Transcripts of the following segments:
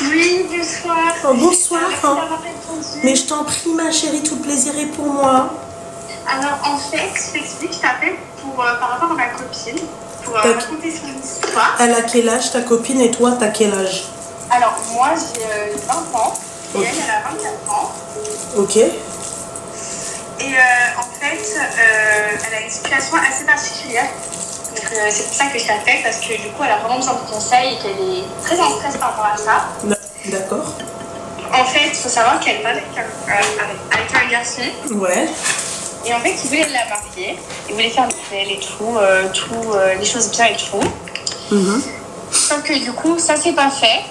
Oui, bonsoir. Oh, bonsoir. Merci d'avoir répondu. Mais je t'en prie, ma chérie, tout le plaisir est pour moi. Alors, en fait, je t'explique, je t'appelle par rapport à ma copine, pour raconter son histoire. Elle a quel âge, ta copine, et toi, t'as quel âge? Alors, moi, j'ai 20 ans, et elle a 24 ans. Ok. Et en fait, elle a une situation assez particulière. Donc, c'est pour ça que je t'appelle, parce que du coup, elle a vraiment besoin de conseils et qu'elle est très en stress par rapport à ça. D'accord. En fait, il faut savoir qu'elle va avec un garçon. Ouais. Et en fait, il voulait la marier, il voulait faire Noël et tout, les choses bien et tout. Sauf que du coup, ça s'est pas fait.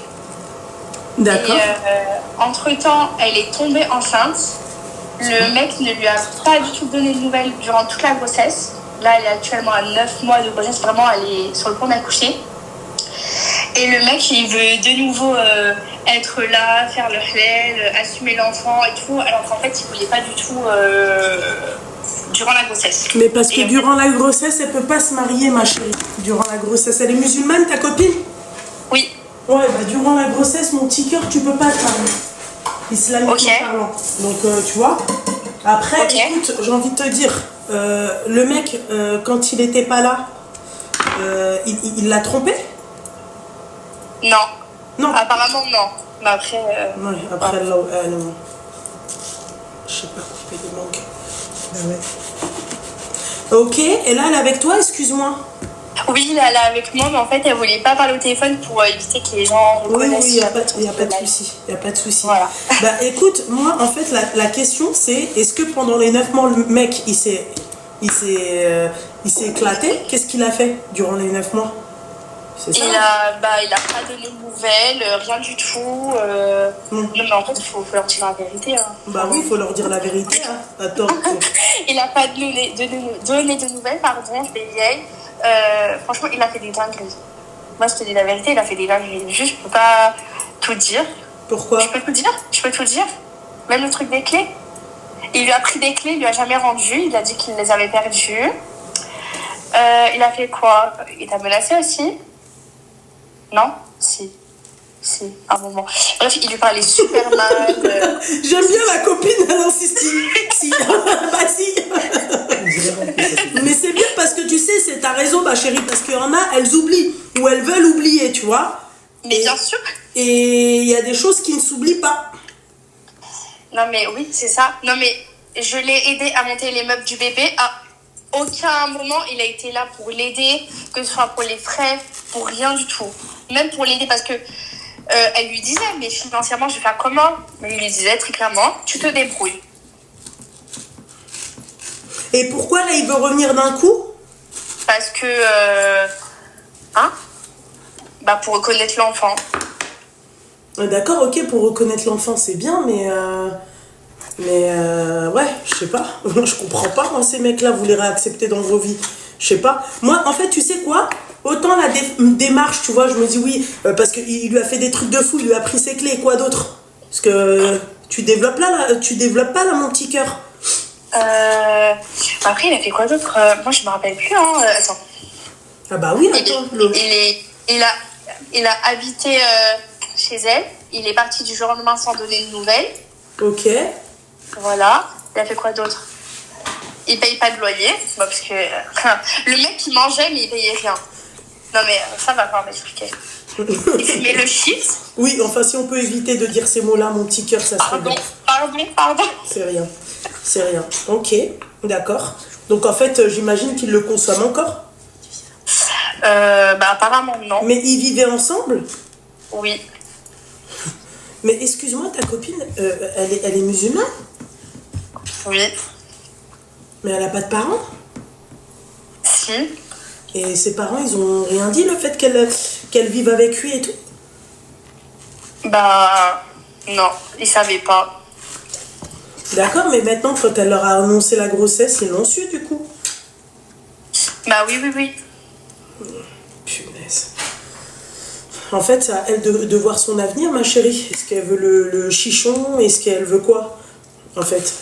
D'accord. Et entre-temps, elle est tombée enceinte. Le mec ne lui a pas du tout donné de nouvelles durant toute la grossesse. Là, elle est actuellement à 9 mois de grossesse. Vraiment, elle est sur le point d'accoucher. Et le mec, il veut de nouveau être là, faire le halal, assumer l'enfant et tout. Alors qu'en fait, il voulait pas du tout durant la grossesse. Mais parce que durant la grossesse, elle peut pas se marier, ma chérie. Durant la grossesse, elle est musulmane, ta copine? Oui. Ouais, bah durant la grossesse, mon petit cœur, tu peux pas te marier. Islamiquement parlant. Donc, tu vois. Après, écoute, j'ai envie de te dire, le mec, quand il était pas là, il l'a trompé? Non. Non. Apparemment, non. Mais après... Ouais, après, je sais pas couper des manques. Ah ouais. Ok, et là, elle est avec toi, excuse-moi. Oui, là, elle est avec moi, mais en fait, elle voulait pas parler au téléphone pour éviter que les gens reconnaissent. Oui, il n'y a pas de souci. Il n'y a pas de souci. Voilà. Bah, écoute, moi, en fait, la question, c'est est-ce que pendant les 9 mois, le mec, il s'est éclaté? Qu'est-ce qu'il a fait durant les 9 mois? Il a pas donné de nouvelles, rien du tout. Non, mais en fait, il faut leur dire la vérité. Hein. Bah oui, il faut leur dire la vérité. Hein. Attends. Il n'a pas donné de nouvelles, pardon, je vais vieille. Franchement, il a fait des dingueries. Moi, je te dis la vérité, il a fait des dingueries. Juste, je peux pas tout dire. Pourquoi? Je peux tout dire. Même le truc des clés. Il lui a pris des clés, il lui a jamais rendu. Il a dit qu'il les avait perdues. Il a fait quoi? Il t'a menacé aussi? Non? Si, un moment. Bref, il lui parlait super mal. J'aime bien la copine, elle insiste. Si. Bah si. Mais c'est bien parce que tu sais, c'est ta raison, ma chérie, parce qu'il y en a, elles oublient ou elles veulent oublier, tu vois. Mais bien sûr. Et il y a des choses qui ne s'oublient pas. Non mais oui, c'est ça. Non mais je l'ai aidé à monter les meubles du bébé. À aucun moment il a été là pour l'aider, que ce soit pour les frais, pour rien du tout. Même pour l'aider parce que elle lui disait, mais financièrement je vais faire comment? Mais il lui disait très clairement, tu te débrouilles. Et pourquoi là il veut revenir d'un coup? Parce que pour reconnaître l'enfant. D'accord, ok, pour reconnaître l'enfant c'est bien, mais ouais, je sais pas. Je comprends pas, moi, ces mecs-là, vous les réacceptez dans vos vies. Je sais pas. Moi, en fait, tu sais quoi? Autant la démarche, tu vois, je me dis oui, parce qu'il lui a fait des trucs de fou, il lui a pris ses clés et quoi d'autre? Parce que tu développes pas là, mon petit cœur. Après, il a fait quoi d'autre? Moi, je me rappelle plus, hein. Attends. Ah bah oui, attends. Il a habité chez elle. Il est parti du jour au lendemain sans donner de nouvelles. Ok. Voilà. Il a fait quoi d'autre? Il paye pas de loyer. Bah, parce que le mec, il mangeait, mais il payait rien. Non, mais ça va pas m'expliquer. Il fumait le shit. Oui, enfin, si on peut éviter de dire ces mots-là, mon petit cœur, ça serait bien. Pardon. C'est rien. Ok, d'accord. Donc, en fait, j'imagine qu'ils le consomment encore? Apparemment, non. Mais ils vivaient ensemble? Oui. Mais excuse-moi, ta copine, elle est musulmane? Oui. Mais elle a pas de parents? Si. Et ses parents, ils ont rien dit, le fait qu'elle vive avec lui et tout? Non, ils savaient pas. D'accord, mais maintenant, quand elle leur a annoncé la grossesse, ils l'ont su, du coup? Oui. Punaise. En fait, c'est à elle de voir son avenir, ma chérie. Est-ce qu'elle veut le chichon? Est-ce qu'elle veut quoi, en fait?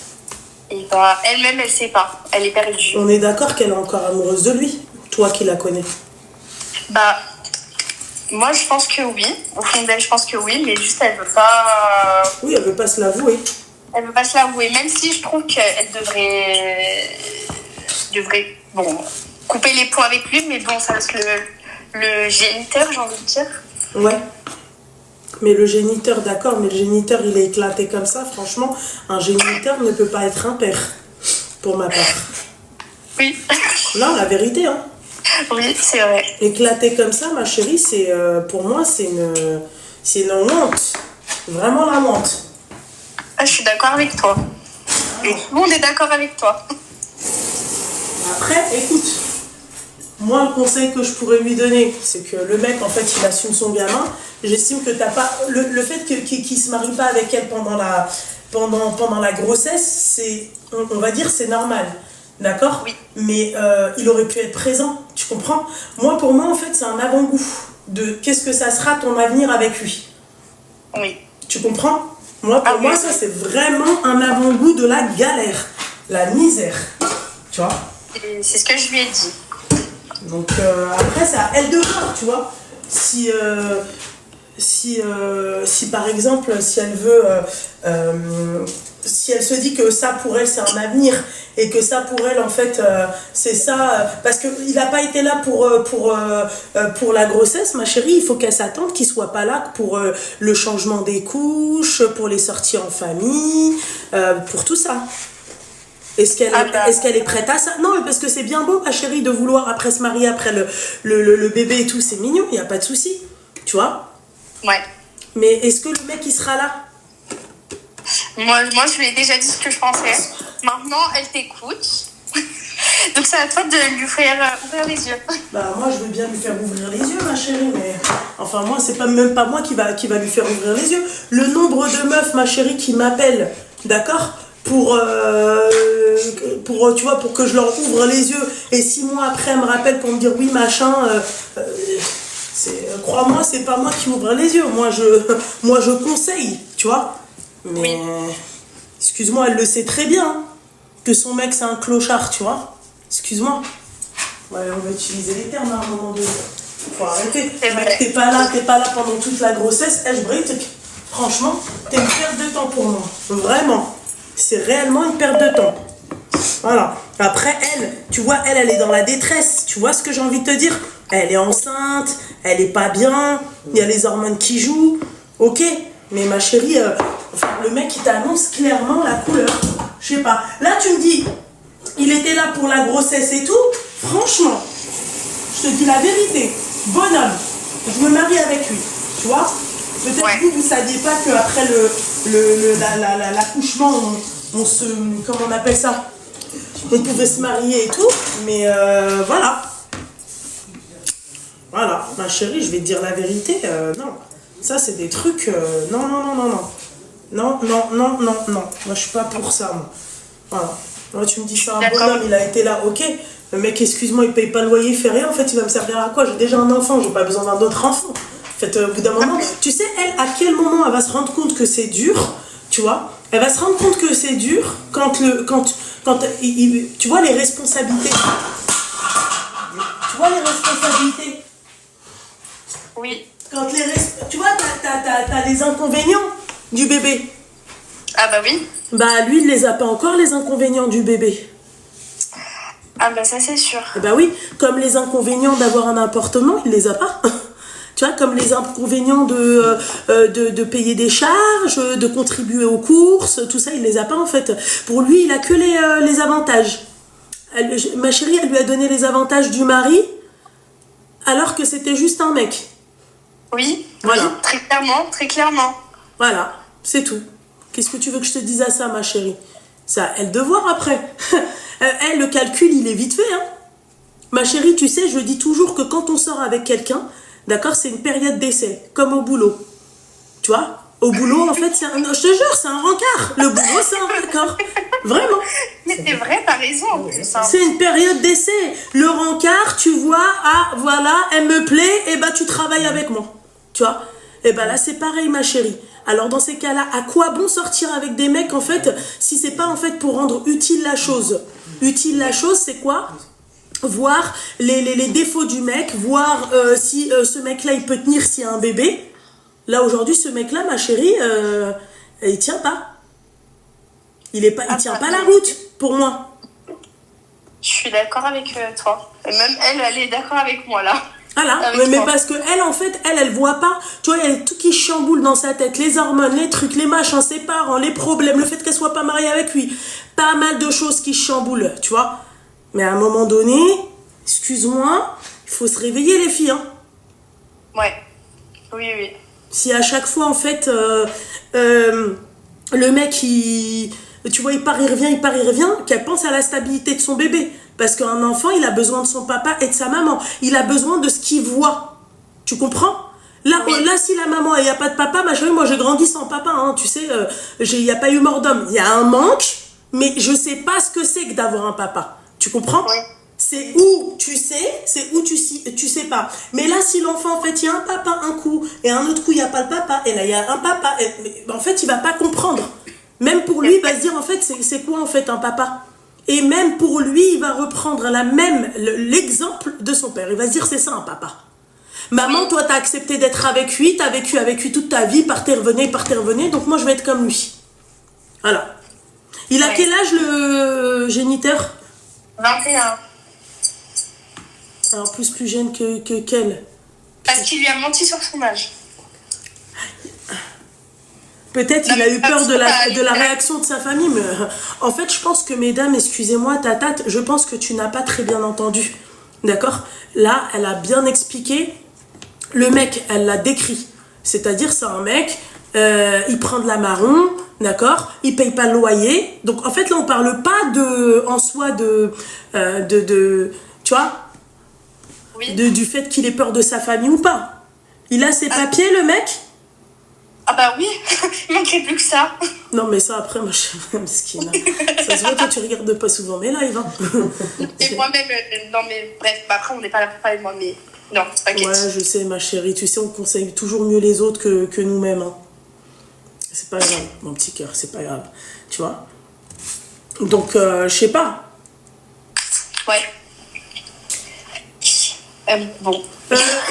Et elle-même, elle sait pas. Elle est perdue. On est d'accord qu'elle est encore amoureuse de lui, toi qui la connais. Moi, je pense que oui. Au fond d'elle, je pense que oui, mais juste, elle veut pas... Oui, elle veut pas se l'avouer. Elle veut pas se l'avouer, même si je trouve qu'elle devrait, bon, couper les points avec lui, mais bon, ça reste le géniteur, j'ai envie de dire. Ouais. Mais le géniteur, d'accord, mais le géniteur, il est éclaté comme ça. Franchement, un géniteur ne peut pas être un père, pour ma part. Oui. Non, la vérité, hein. Oui, c'est vrai. Éclaté comme ça, ma chérie, c'est pour moi, c'est une honte. Vraiment la honte. Ah, je suis d'accord avec toi. Et tout le monde est d'accord avec toi. Après, écoute, moi, le conseil que je pourrais lui donner, c'est que le mec, en fait, il assume son gamin. J'estime que t'as pas... Le fait qu'il se marie pas avec elle pendant la grossesse, c'est, on va dire, c'est normal. D'accord? Oui. Mais il aurait pu être présent, tu comprends? Moi, pour moi, en fait, c'est un avant-goût de qu'est-ce que ça sera ton avenir avec lui. Oui. Tu comprends? Pour moi, ça, c'est vraiment un avant-goût de la galère, la misère. Tu vois? Et c'est ce que je lui ai dit. Donc, après, c'est à elle de voir, tu vois? Si par exemple, si elle veut... si elle se dit que ça, pour elle, c'est un avenir, et que ça, pour elle, en fait, c'est ça... parce qu'il n'a pas été là pour la grossesse, ma chérie. Il faut qu'elle s'attende qu'il ne soit pas là pour le changement des couches, pour les sorties en famille, pour tout ça. Est-ce qu'elle est prête à ça? Non, mais parce que c'est bien beau, ma chérie, de vouloir après se marier, après le bébé et tout, c'est mignon, il n'y a pas de souci. Tu vois? Ouais. Mais est-ce que le mec, il sera là? Moi, je lui ai déjà dit ce que je pensais. Maintenant, elle t'écoute. Donc, c'est à toi de lui faire ouvrir les yeux. Bah, moi, je veux bien lui faire ouvrir les yeux, ma chérie, mais... Enfin, moi, c'est même pas moi qui va lui faire ouvrir les yeux. Le nombre de meufs, ma chérie, qui m'appellent, d'accord, pour tu vois, pour que je leur ouvre les yeux, et 6 mois après, elles me rappellent pour me dire oui, machin... crois-moi, c'est pas moi qui ouvre les yeux. Moi, je conseille, tu vois. Mais, oui. Excuse-moi, elle le sait très bien, hein, que son mec, c'est un clochard, tu vois. Excuse-moi. Ouais, on va utiliser les termes à un moment donné. Faut arrêter. Mec, t'es pas là pendant toute la grossesse. Franchement, t'es une perte de temps pour moi. Vraiment. C'est réellement une perte de temps. Voilà. Après, elle, tu vois, elle est dans la détresse. Tu vois ce que j'ai envie de te dire? Elle est enceinte, elle est pas bien, il y a les hormones qui jouent. Ok, mais ma chérie, le mec, il t'annonce clairement la couleur. Je sais pas. Là, tu me dis, il était là pour la grossesse et tout. Franchement, je te dis la vérité. Bonhomme, je me marie avec lui. Tu vois? Peut-être que vous ne saviez pas qu'après l'accouchement, on se... Comment on appelle ça? On pouvait se marier et tout. Mais voilà. Voilà, ma chérie, je vais te dire la vérité. Non, ça, c'est des trucs... non. Non. Moi, je suis pas pour ça, moi. Voilà. Moi, tu me dis, c'est un bonhomme, il a été là, ok. Le mec, excuse-moi, il paye pas le loyer, il fait rien. En fait, il va me servir à quoi? J'ai déjà un enfant, j'ai pas besoin d'un autre enfant. En fait, au bout d'un moment, tu sais, elle, à quel moment elle va se rendre compte que c'est dur, tu vois? Elle va se rendre compte que c'est dur quand tu vois les responsabilités. Tu vois les responsabilités? Oui. Tu vois, t'as les inconvénients du bébé. Ah bah oui. Bah lui, il les a pas encore, les inconvénients du bébé. Ah bah ça, c'est sûr. Bah oui, comme les inconvénients d'avoir un appartement, il les a pas. Tu vois, comme les inconvénients de payer des charges, de contribuer aux courses, tout ça, il les a pas en fait. Pour lui, il a que les avantages. Ma chérie, elle lui a donné les avantages du mari, alors que c'était juste un mec. Oui, voilà. Oui, très clairement. Voilà, c'est tout. Qu'est-ce que tu veux que je te dise à ça, ma chérie? C'est à elle de voir après. Elle, le calcul, il est vite fait. Hein. Ma chérie, tu sais, je dis toujours que quand on sort avec quelqu'un, d'accord, c'est une période d'essai, comme au boulot. Tu vois? Au boulot, en fait, je te jure, c'est un rencard. Le boulot, c'est un rencard. Vraiment. Mais c'est vrai, t'as raison en plus. Hein. C'est une période d'essai. Le rencard, tu vois, ah, voilà, elle me plaît, et bah tu travailles avec moi. Tu vois? Et bah là, c'est pareil, ma chérie. Alors, dans ces cas-là, à quoi bon sortir avec des mecs, en fait, si c'est pas, en fait, pour rendre utile la chose? Utile la chose, c'est quoi? voir les défauts du mec, voir si ce mec-là, il peut tenir s'il y a un bébé. Là, aujourd'hui, ce mec-là, ma chérie, il tient pas. Il tient pas la route, pour moi. Je suis d'accord avec toi. Et même elle est d'accord avec moi, là. Voilà, mais parce que elle, en fait, elle voit pas. Tu vois, il y a tout qui chamboule dans sa tête. Les hormones, les trucs, les machins, ses parents, les problèmes, le fait qu'elle soit pas mariée avec lui. Pas mal de choses qui chamboulent, tu vois. Mais à un moment donné, excuse-moi, il faut se réveiller, les filles. Hein. Ouais. Oui. Si à chaque fois, en fait, le mec, tu vois, il part, il revient, qu'elle pense à la stabilité de son bébé. Parce qu'un enfant, il a besoin de son papa et de sa maman. Il a besoin de ce qu'il voit. Tu comprends ? Là, si la maman, il n'y a pas de papa, ma chérie, moi, j'ai grandi sans papa. Hein, tu sais, il n'y a pas eu mort d'homme. Il y a un manque, mais je ne sais pas ce que c'est que d'avoir un papa. Tu comprends ? Oui. C'est où tu sais, c'est où tu sais pas. Mais là, si l'enfant, en fait, il y a un papa un coup, et un autre coup, il n'y a pas le papa, et là, il y a un papa, en fait, il va pas comprendre. Même pour lui, il va se dire, en fait, c'est quoi, en fait, un papa ? Et même pour lui, il va reprendre l'exemple de son père. Il va se dire, c'est ça, un papa. Maman, toi, t'as accepté d'être avec lui, t'as vécu avec lui toute ta vie, partez, revenez, donc moi, je vais être comme lui. Voilà. Il a quel âge, le géniteur ? 21. Alors, plus jeune que qu'elle. Parce qu'il lui a menti sur son âge. Peut-être il a eu peur de la réaction de sa famille, mais en fait, je pense que, mesdames, excusez-moi, tatate, je pense que tu n'as pas très bien entendu. D'accord ? Là, elle a bien expliqué. Le mec, elle l'a décrit. C'est-à-dire, c'est un mec, il prend de la marron, d'accord ? Il paye pas le loyer. Donc, en fait, là, on parle pas en soi tu vois ? Oui. Du fait qu'il ait peur de sa famille ou pas. Il a ses papiers, le mec ? Ah bah oui, il manquerait plus que ça. Non, mais ça, après, moi, je suis mesquine. Ça se voit, toi, tu regardes pas souvent mes lives. Hein. Et moi-même, non mais bref, bah après, on n'est pas là pour parler de moi, mais non, t'inquiète. Ouais, je sais, ma chérie. Tu sais, on conseille toujours mieux les autres que nous-mêmes. Hein. C'est pas grave, mon petit cœur, c'est pas grave. Tu vois ? Donc, je sais pas. Ouais. Bon.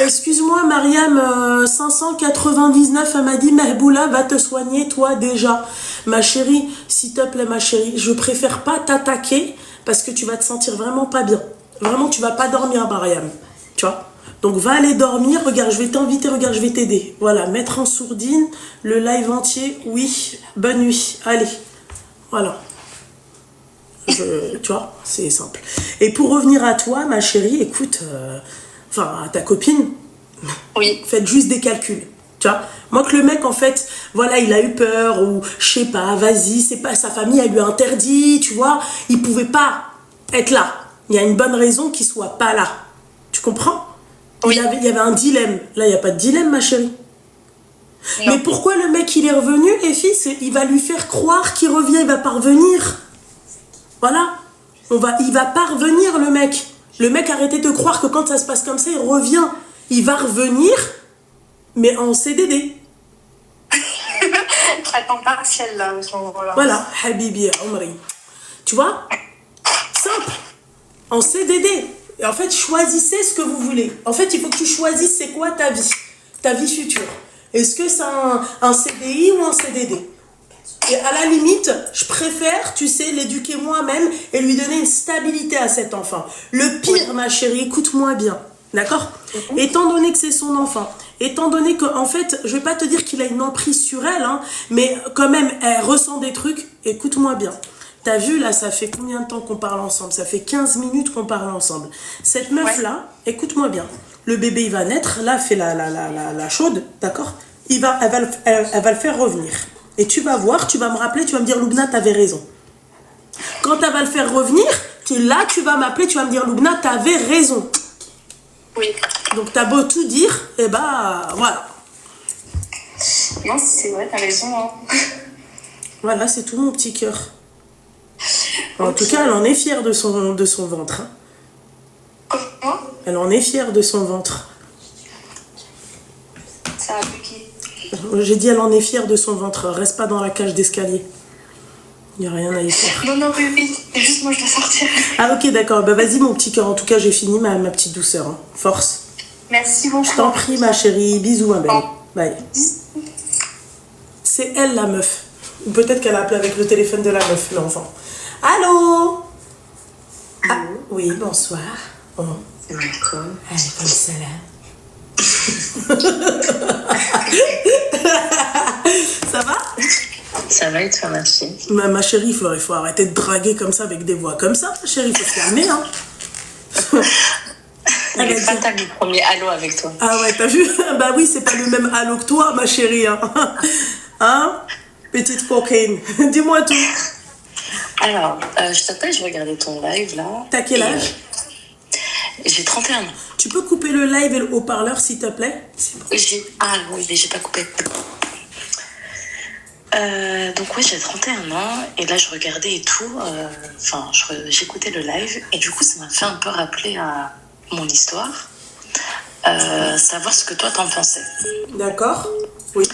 Excuse-moi, Mariam, 599, elle m'a dit, Mehboula va te soigner, toi, déjà. Ma chérie, s'il te plaît, ma chérie, je préfère pas t'attaquer parce que tu vas te sentir vraiment pas bien. Vraiment, tu vas pas dormir, Mariam. Tu vois ? Donc, va aller dormir. Regarde, je vais t'inviter, regarde, je vais t'aider. Voilà, mettre en sourdine le live entier. Oui, bonne nuit. Allez, voilà. Tu vois, c'est simple. Et pour revenir à toi, ma chérie, écoute... Enfin, à ta copine, oui. Faites juste des calculs. Tu vois, moi que le mec, en fait, voilà, il a eu peur, ou je sais pas, vas-y, c'est pas sa famille, elle lui a interdit, tu vois, il pouvait pas être là. Il y a une bonne raison qu'il soit pas là. Tu comprends ? Oui. Il y avait un dilemme. Là, il n'y a pas de dilemme, ma chérie. Non. Mais pourquoi le mec, il est revenu, les filles, il va lui faire croire qu'il revient, il va pas revenir. Voilà. Il va pas revenir, le mec. Le mec, arrêtez de croire que quand ça se passe comme ça, il revient. Il va revenir, mais en CDD. À temps partiel, là, à ce moment-là. Voilà, Habibi, Omri. Tu vois ? Simple. En CDD. Et en fait, choisissez ce que vous voulez. En fait, il faut que tu choisisses c'est quoi ta vie future. Est-ce que c'est un CDI ou un CDD ? Et à la limite, je préfère, tu sais, l'éduquer moi-même et lui donner une stabilité à cet enfant. Le pire, ma chérie, écoute-moi bien, d'accord ? Étant donné que c'est son enfant, étant donné que, en fait, je vais pas te dire qu'il a une emprise sur elle, hein, mais quand même, elle ressent des trucs, écoute-moi bien. T'as vu, là, ça fait combien de temps qu'on parle ensemble ? Ça fait 15 minutes qu'on parle ensemble. Cette meuf-là, écoute-moi bien, le bébé, il va naître, là, fait la chaude, d'accord ? Elle va le faire revenir. Et tu vas voir, tu vas me rappeler, tu vas me dire, Loubna, t'avais raison. Quand elle va le faire revenir, là, tu vas m'appeler, tu vas me dire, Loubna, t'avais raison. Oui. Donc, t'as beau tout dire, et bah, voilà. Non, c'est vrai, t'as raison. Hein. Voilà, c'est tout, mon petit cœur. En tout cas, elle en est fière de son ventre. Hein. Comment ? Elle en est fière de son ventre. Ça a piqué. J'ai dit, elle en est fière de son ventre. Reste pas dans la cage d'escalier. Il n'y a rien à y faire. Non, non, oui. C'est juste moi, je dois sortir. Ah ok, d'accord. Bah vas-y mon petit cœur. En tout cas, j'ai fini ma petite douceur. Hein. Force. Merci beaucoup. Je t'en prie ma chérie. Bisous ma belle. Bye. C'est elle la meuf. Ou peut-être qu'elle a appelé avec le téléphone de la meuf, l'enfant. Allô? Ah, oui, bonsoir. Oh. Malcolm. Alaykoum salam. Ça va? Ça va et toi, merci. Ma chérie, il faut arrêter de draguer comme ça avec des voix comme ça. Ma chérie, il faut se calmer, hein. Elle est pas ta premier allô avec toi. Ah ouais, t'as vu? Bah oui, c'est pas le même allô que toi, ma chérie. Hein, hein? Petite cocaine. Dis-moi tout. Alors, je t'appelle, je regardais ton live là. T'as quel âge? J'ai 31 ans. Tu peux couper le live et le haut-parleur, s'il te plaît? Ah oui, mais j'ai pas coupé. Donc ouais, j'ai 31 ans et là je regardais et tout. J'écoutais le live et du coup ça m'a fait un peu rappeler à mon histoire. Savoir ce que toi t'en pensais. D'accord. Oui.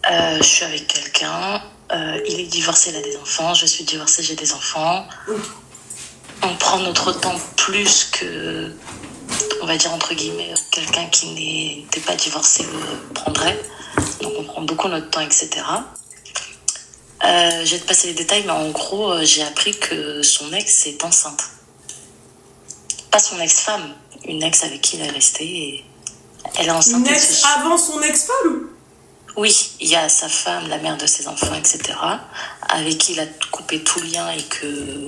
Je suis avec quelqu'un. Il est divorcé, il a des enfants. Je suis divorcée, j'ai des enfants. On prend notre temps plus que, on va dire entre guillemets, quelqu'un qui n'était pas divorcé le prendrait. Donc on prend beaucoup notre temps, etc. Je vais te passer les détails, mais en gros, j'ai appris que son ex est enceinte. Pas son ex-femme, une ex avec qui il est resté. Et elle est enceinte. Une ex avant son ex-femme? Oui, il y a sa femme, la mère de ses enfants, etc., avec qui il a coupé tout lien et que,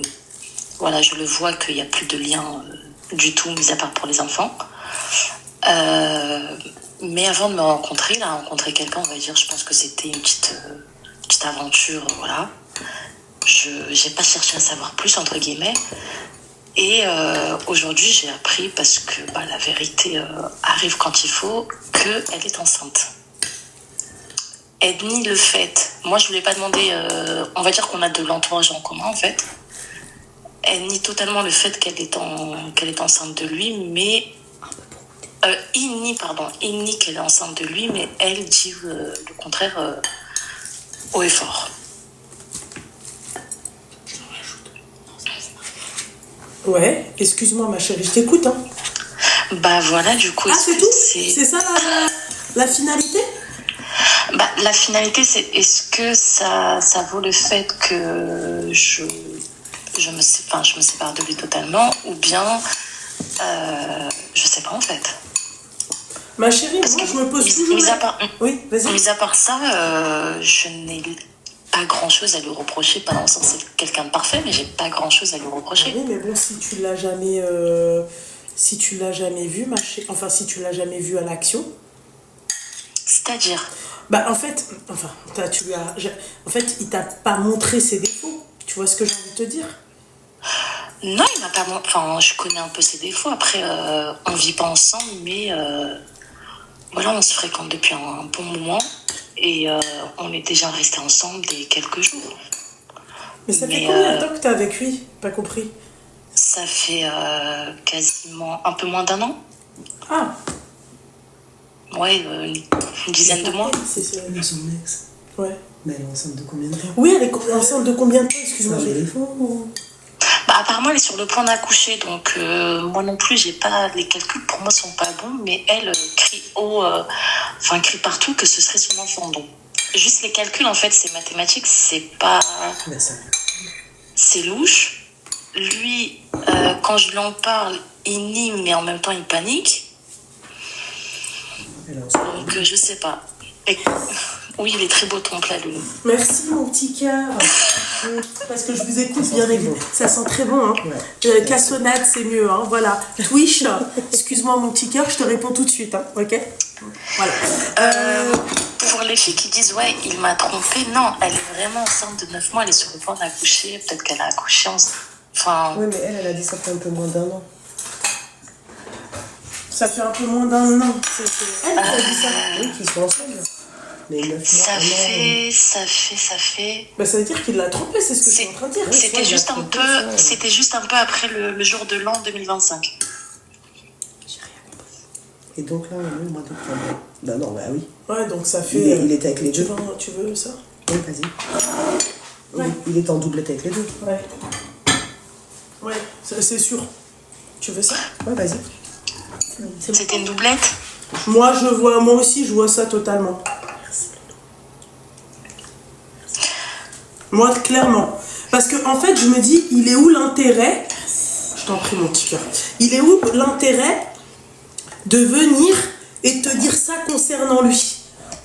voilà, je le vois qu'il n'y a plus de lien du tout, mis à part pour les enfants. Mais avant de me rencontrer, il a rencontré quelqu'un, on va dire, je pense que c'était une petite aventure, voilà. Je n'ai pas cherché à savoir plus, entre guillemets. Et aujourd'hui, j'ai appris, parce que la vérité arrive quand il faut, qu'elle est enceinte. Elle nie le fait. Moi, je ne lui ai pas demandé... on va dire qu'on a de l'entourage en commun, en fait. Elle nie totalement le fait qu'elle est enceinte de lui, mais... il nie qu'elle est enceinte de lui, mais elle dit le contraire haut et fort. Ouais, excuse-moi ma chérie, je t'écoute. Hein. Bah voilà, du coup... Ah, c'est tout? C'est ça la finalité? La finalité, c'est est-ce que ça vaut le fait que je me sépare de lui totalement, ou bien je sais pas en fait. Ma chérie, moi je me pose toujours... Oui, vas-y. Mis à part ça, je n'ai pas grand-chose à lui reprocher, pas dans le sens c'est quelqu'un de parfait, mais j'ai pas grand-chose à lui reprocher. Oui, mais bon, si tu l'as jamais vu, enfin si tu l'as jamais vu à l'action... C'est-à-dire? En fait, il t'a pas montré ses défauts. Tu vois ce que j'ai envie de te dire? Non, il m'a pas montré. Enfin, je connais un peu ses défauts. Après, on vit pas ensemble, mais voilà, on se fréquente depuis un bon moment et on est déjà restés ensemble des quelques jours. Mais ça fait combien de temps que t'es avec lui? Pas compris. Ça fait quasiment un peu moins d'1 an. Ah. Ouais, une dizaine de mois. C'est son ex. Ouais. Mais elle est enceinte de combien de temps? Oui, elle est enceinte de combien de temps? Excuse-moi. Apparemment, elle est sur le point d'accoucher, donc moi non plus, j'ai pas les calculs pour moi sont pas bons, mais elle crie crie partout que ce serait son enfant. Donc, juste les calculs, en fait, c'est mathématique, c'est pas, c'est louche. Lui, quand je lui en parle, il nie, mais en même temps, il panique. Donc, je sais pas. Et... Oui, il est très beau ton plat, Loulou. Merci, mon petit cœur. Parce que je vous écoute bien évidemment. Ça sent très bon, hein. Ouais. Cassonade, c'est mieux, hein. Voilà. Twitch, excuse-moi, mon petit cœur, je te réponds tout de suite, hein. Ok? Voilà. Pour les filles qui disent, ouais, il m'a trompée, non, elle est vraiment enceinte de 9 mois, elle est sur le point d'accoucher. Peut-être qu'elle a accouché Oui, mais elle a dit ça fait un peu moins d'1 an. Ça fait un peu moins d'1 an. Elle qui a dit ça. Oui, qu'ils sont ensemble. Mais 9 mois, ça fait... Ça veut dire qu'il l'a trompé, c'est ce que je suis en train de dire. C'était juste un peu après le jour de l'an 2025. J'ai rien compris. Et donc là, on est au mois d'octobre. Oui. Ouais, donc ça fait... Il était avec les deux. Tu veux ça? Oui, vas-y. Ouais. Il est en doublette avec les deux. Ouais. Ouais, c'est sûr. Tu veux ça? Ouais, vas-y. C'était une doublette? Moi aussi, je vois ça totalement. Moi, clairement. Parce que, en fait, je me dis, il est où l'intérêt? Je t'en prie, mon petit cœur. Il est où l'intérêt de venir et te dire ça concernant lui?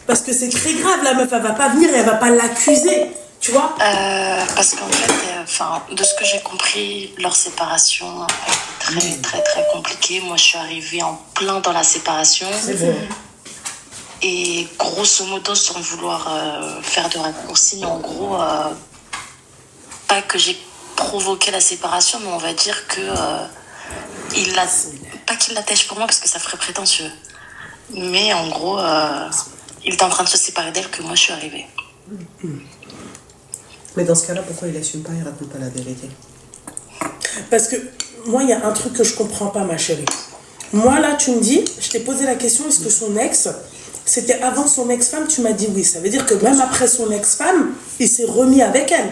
Parce que c'est très grave, la meuf, elle va pas venir et elle va pas l'accuser. Tu vois? Parce qu'en fait, de ce que j'ai compris, leur séparation est très, très, très compliquée. Moi, je suis arrivée en plein dans la séparation. C'est bon. Et grosso modo, sans vouloir faire de raccourcis, mais en gros, pas que j'ai provoqué la séparation, mais on va dire que pas qu'il l'attèche pour moi, parce que ça ferait prétentieux. Mais en gros, il est en train de se séparer d'elle que moi, je suis arrivée. Mais dans ce cas-là, pourquoi il assume pas, il raconte pas la vérité? Parce que moi, il y a un truc que je comprends pas, ma chérie. Moi, là, tu me dis, je t'ai posé la question, est-ce que son ex, c'était avant son ex-femme? Tu m'as dit oui. Ça veut dire que même après son ex-femme, il s'est remis avec elle.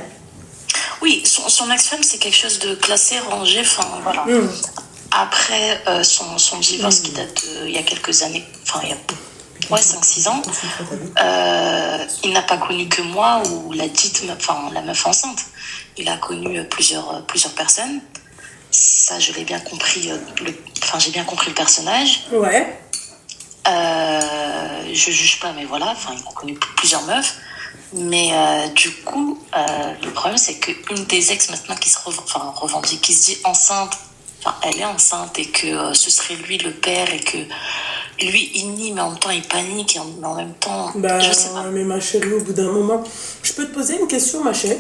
Oui, son ex-femme, c'est quelque chose de classé, rangé, voilà. Après son divorce qui date il y a quelques années, il y a 5-6 ans, il n'a pas connu que moi ou la meuf enceinte. Il a connu plusieurs personnes. Ça, je l'ai bien compris. J'ai bien compris le personnage. Ouais. Je juge pas, mais voilà. Il a connu plusieurs meufs. Mais du coup, le problème, c'est qu'une des ex maintenant qui se revendique, qui se dit enceinte, elle est enceinte et que ce serait lui le père et que lui il nie mais en même temps il panique mais en même temps je sais pas. Mais ma chérie, au bout d'un moment, je peux te poser une question, ma chérie?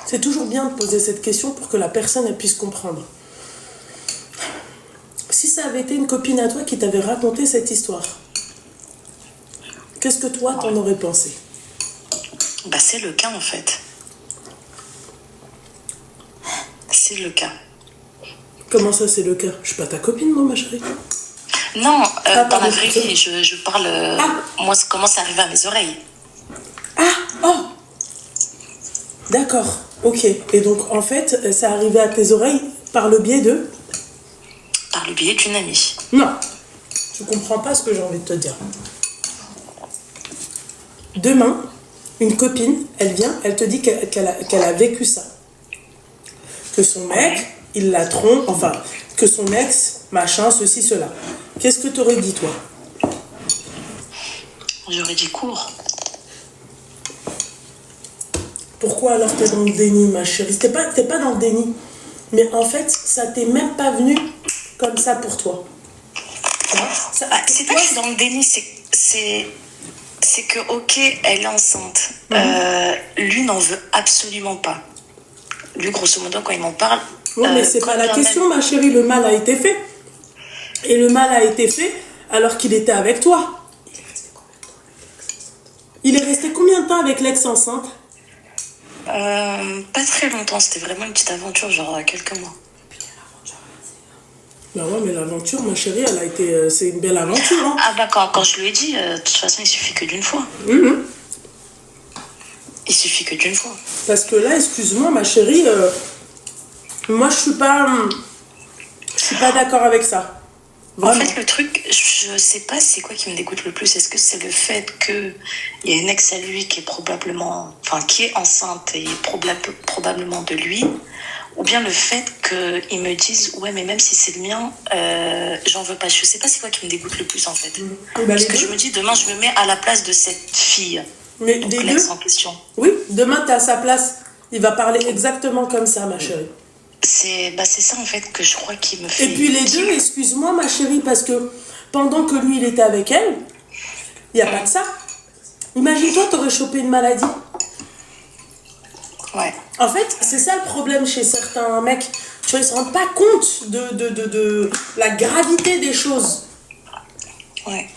C'est toujours bien de poser cette question pour que la personne elle puisse comprendre. Si ça avait été une copine à toi qui t'avait raconté cette histoire, qu'est-ce que toi t'en aurais pensé? C'est le cas en fait. C'est le cas. Comment ça c'est le cas? Je suis pas ta copine, moi, ma chérie. Non, dans la vraie vie, je parle... Moi, comment c'est arrivé à mes oreilles. D'accord, ok. Et donc, en fait, c'est arrivé à tes oreilles par le biais de... Par le biais d'une amie. Non, tu comprends pas ce que j'ai envie de te dire. Demain, une copine, elle vient, elle te dit qu'elle a vécu ça. Que son mec, il la trompe, que son ex, machin, ceci, cela. Qu'est-ce que t'aurais dit, toi? J'aurais dit cours. Pourquoi alors t'es dans le déni, ma chérie? T'es pas dans le déni. Mais en fait, ça t'est même pas venu comme ça pour toi. C'est pas que je suis dans le déni, c'est que, ok, elle est enceinte. Lui n'en veut absolument pas. Lui, grosso modo, quand il m'en parle... Oui, mais c'est pas la question, ma chérie. Le mal a été fait. Et le mal a été fait alors qu'il était avec toi. Il est resté combien de temps avec l'ex enceinte? Pas très longtemps, c'était vraiment une petite aventure, genre quelques mois. Bah ouais, mais l'aventure, ma chérie, elle a été... c'est une belle aventure, hein. Ah d'accord, quand je lui ai dit, de toute façon, il suffit que d'une fois. Il suffit que d'une fois. Parce que là, excuse-moi, ma chérie, moi, je suis pas d'accord avec ça. Vraiment. En fait, le truc, je sais pas c'est quoi qui me dégoûte le plus. Est-ce que c'est le fait qu'il y a une ex à lui qui est qui est enceinte et probablement de lui, ou bien le fait qu'ils me disent ouais, mais même si c'est le mien, j'en veux pas. Je sais pas c'est quoi qui me dégoûte le plus en fait. Parce que je me dis demain je me mets à la place de cette fille. Mais donc des l'ex deux, en question. oui, demain t'es à sa place. Il va parler exactement comme ça, ma chérie. C'est ça en fait que je crois qu'il me fait. Et puis les deux, excuse-moi ma chérie, parce que pendant que lui il était avec elle, il n'y a pas que ça. Imagine-toi, t'aurais chopé une maladie. Ouais. En fait, c'est ça le problème chez certains mecs. Tu vois, ils se rendent pas compte de la gravité des choses. Ouais.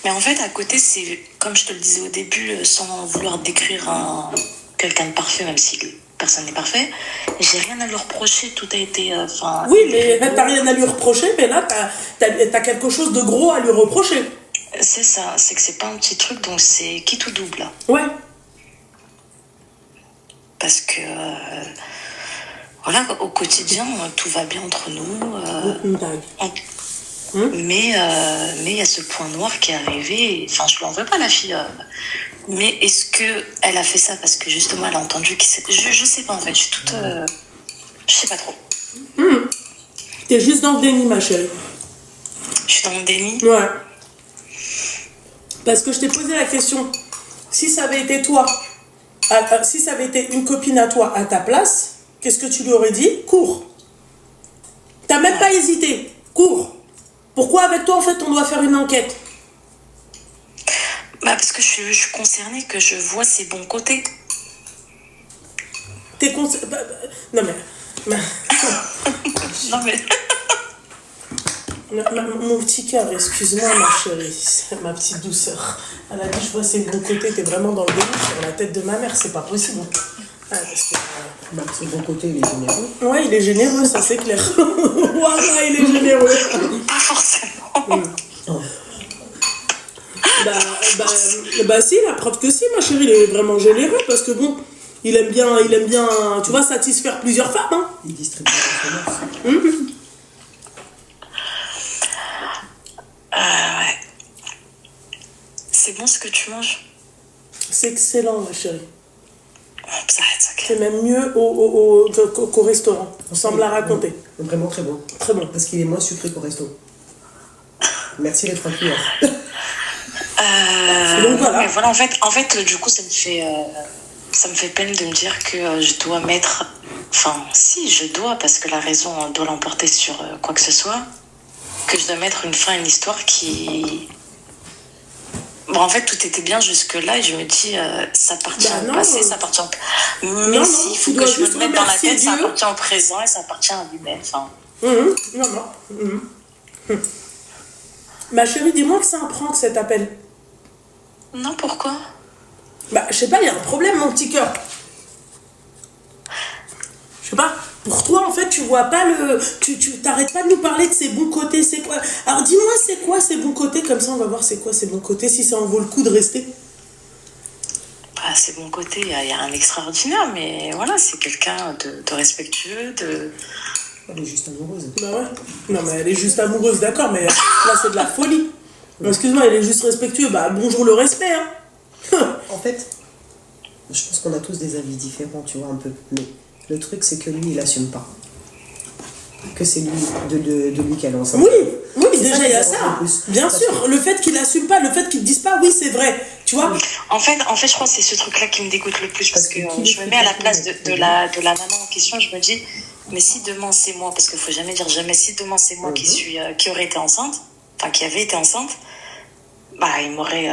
Mais en fait, à côté, c'est, comme je te le disais au début, sans vouloir décrire quelqu'un de parfait, même si personne n'est parfait, j'ai rien à lui reprocher, tout a été... oui, mais t'as rien à lui reprocher, mais là, t'as quelque chose de gros à lui reprocher. C'est ça, c'est que c'est pas un petit truc, donc c'est quitte ou double. Ouais. parce que voilà, au quotidien, tout va bien entre nous. Mais il y a ce point noir qui est arrivé. Enfin, je lui en veux pas, la fille. Mais est-ce que elle a fait ça parce que justement elle a entendu je sais pas en fait. Je suis toute, je sais pas trop. T'es juste dans le déni, ma chérie. Je suis dans le déni. Ouais. Parce que je t'ai posé la question. Si ça avait été toi, si ça avait été une copine à toi à ta place, qu'est-ce que tu lui aurais dit? Cours. T'as même pas hésité. Cours. Pourquoi avec toi, en fait, on doit faire une enquête? Bah parce que je suis concernée, que je vois ses bons côtés. T'es non mais... Non mais... Mon petit cœur, excuse-moi ma chérie, c'est ma petite douceur. Elle a dit je vois ses bons côtés, t'es vraiment dans le déni sur la tête de ma mère, c'est pas possible. Ses bons côtés, il est généreux. Ouais, il est généreux, ça c'est clair. Voilà, il est généreux. Pas forcément. Bah si, la preuve que si, ma chérie, il est vraiment généreux parce que bon, il aime bien, tu vois, satisfaire plusieurs femmes. Hein. Il distribue la semence. Ouais. C'est bon ce que tu manges? C'est excellent, ma chérie. Ça arrête, ça. C'est même mieux qu'au restaurant, sans me la raconter. Vraiment très bon. Très bon. Parce qu'il est moins sucré qu'au resto. Merci les 3 cuillères. Donc voilà. Mais voilà, en fait, du coup, ça me fait peine de me dire que je dois mettre... Enfin, si, je dois, parce que la raison doit l'emporter sur quoi que ce soit, que je dois mettre une fin à une histoire qui... Bon, en fait, tout était bien jusque-là et je me dis, ça appartient au passé, ça appartient au... Mais si, il faut que je me mette dans la tête, Dieu. Ça appartient au présent et ça appartient à lui-même. Enfin... Ma chérie, dis-moi que c'est un prank cet appel. Non, pourquoi? Bah, je sais pas, il y a un problème, mon petit cœur. Je sais pas, pour toi, en fait, tu vois pas le... Tu t'arrêtes pas de nous parler de ses bons côtés, c'est quoi? Alors, dis-moi, c'est quoi ses bons côtés? Comme ça, on va voir c'est quoi ses bons côtés, si ça en vaut le coup de rester. Bah, ses bons côtés, il y a un extraordinaire, mais voilà, c'est quelqu'un de respectueux, de... Elle est juste amoureuse. Bah ouais. Non, mais elle est juste amoureuse, d'accord, mais là, c'est de la folie. Non, excuse-moi, elle est juste respectueuse. Bah, bonjour le respect, hein. En fait, je pense qu'on a tous des avis différents, tu vois, un peu. Mais le truc, c'est que lui, il assume pas. Que c'est lui, de lui qu'elle est enceinte. Oui, déjà, il y a ça. Bien sûr, le fait qu'il assume pas, le fait qu'il dise pas, oui, c'est vrai. Tu vois? En fait, je pense que c'est ce truc-là qui me dégoûte le plus. Parce que je me mets à la place de la maman en question, je me dis... Mais si demain c'est moi, parce qu'il faut jamais dire jamais, si demain c'est moi qui aurait été enceinte, enfin qui avait été enceinte, bah il m'aurait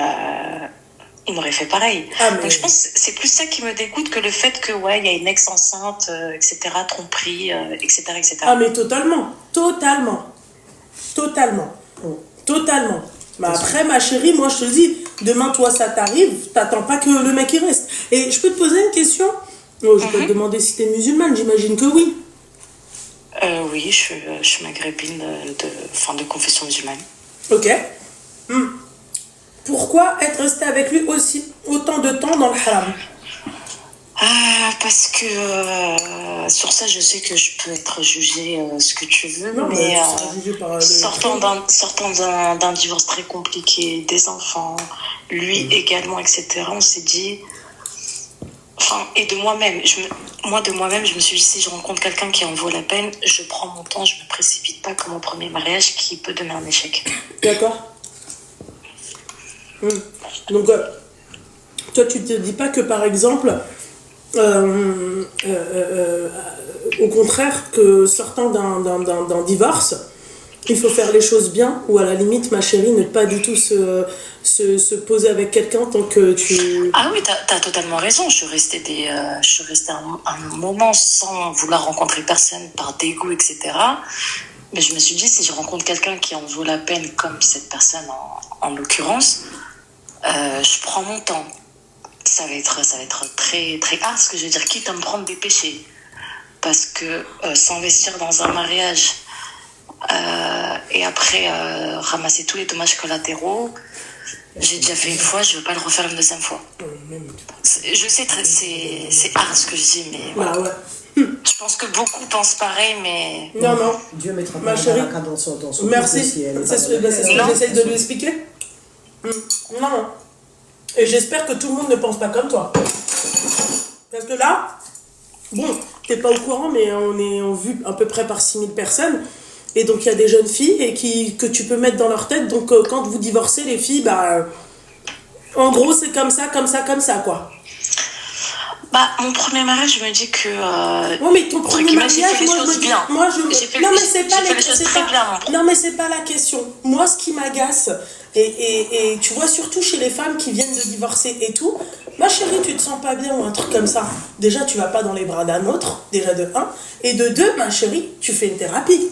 fait pareil. Donc je pense que c'est plus ça qui me dégoûte que le fait que ouais, il y a une ex enceinte, etc., tromperie, etc., etc. Ah mais totalement. Mais après ma chérie, moi je te dis, demain toi ça t'arrive, t'attends pas que le mec il reste. Et je peux te poser une question? Oh, je peux te demander si t'es musulmane, j'imagine que oui. Oui, je suis maghrébine de confession musulmane. Ok. Pourquoi être resté avec lui autant de temps dans le haram? Parce que sur ça, je sais que je peux être jugée ce que tu veux, non, mais sortant d'un divorce très compliqué, des enfants, lui également, etc., on s'est dit... Enfin, et de moi-même, je me suis dit, si je rencontre quelqu'un qui en vaut la peine, je prends mon temps, je me précipite pas comme au premier mariage qui peut donner un échec. D'accord. Donc, toi, tu te dis pas que, par exemple, au contraire, que sortant d'un divorce, il faut faire les choses bien, ou à la limite, ma chérie, ne pas du tout se poser avec quelqu'un tant que tu... Ah oui, t'as totalement raison. Je suis restée un moment sans vouloir rencontrer personne par dégoût, etc. Mais je me suis dit, si je rencontre quelqu'un qui en vaut la peine, comme cette personne en l'occurrence, je prends mon temps. Ça va être très, très hard, ce que je veux dire, quitte à me prendre des péchés. Parce que s'investir dans un mariage... et après ramasser tous les dommages collatéraux. J'ai déjà fait une fois, je veux pas le refaire une deuxième fois. Je sais, c'est hard ce que je dis, mais voilà. Bah ouais. Je pense que beaucoup pensent pareil, mais... Non. Dieu mettra Ma pas chérie, la dans son merci. couple si elle est C'est pas ce dans que Non. j'essaie de lui expliquer. Non. Et j'espère que tout le monde ne pense pas comme toi. Parce que là, bon, t'es pas au courant, mais on est en vue à peu près par 6000 personnes. Et donc il y a des jeunes filles que tu peux mettre dans leur tête. Donc quand vous divorcez, les filles, bah... En gros, c'est comme ça, quoi. Bah, mon premier mariage, je me dis que... Ouais, mais ton premier mariage, j'ai fait les moi, je choses me dis... bien. Moi, je... J'ai fait Non, mais les- c'est pas j'ai fait les choses très bien. Non, mais c'est pas la question. Moi, ce qui m'agace, et tu vois, surtout chez les femmes qui viennent de divorcer et tout, ma chérie, tu te sens pas bien ou un truc comme ça. Déjà, tu vas pas dans les bras d'un autre, déjà de 1. Et de 2, ma chérie, tu fais une thérapie.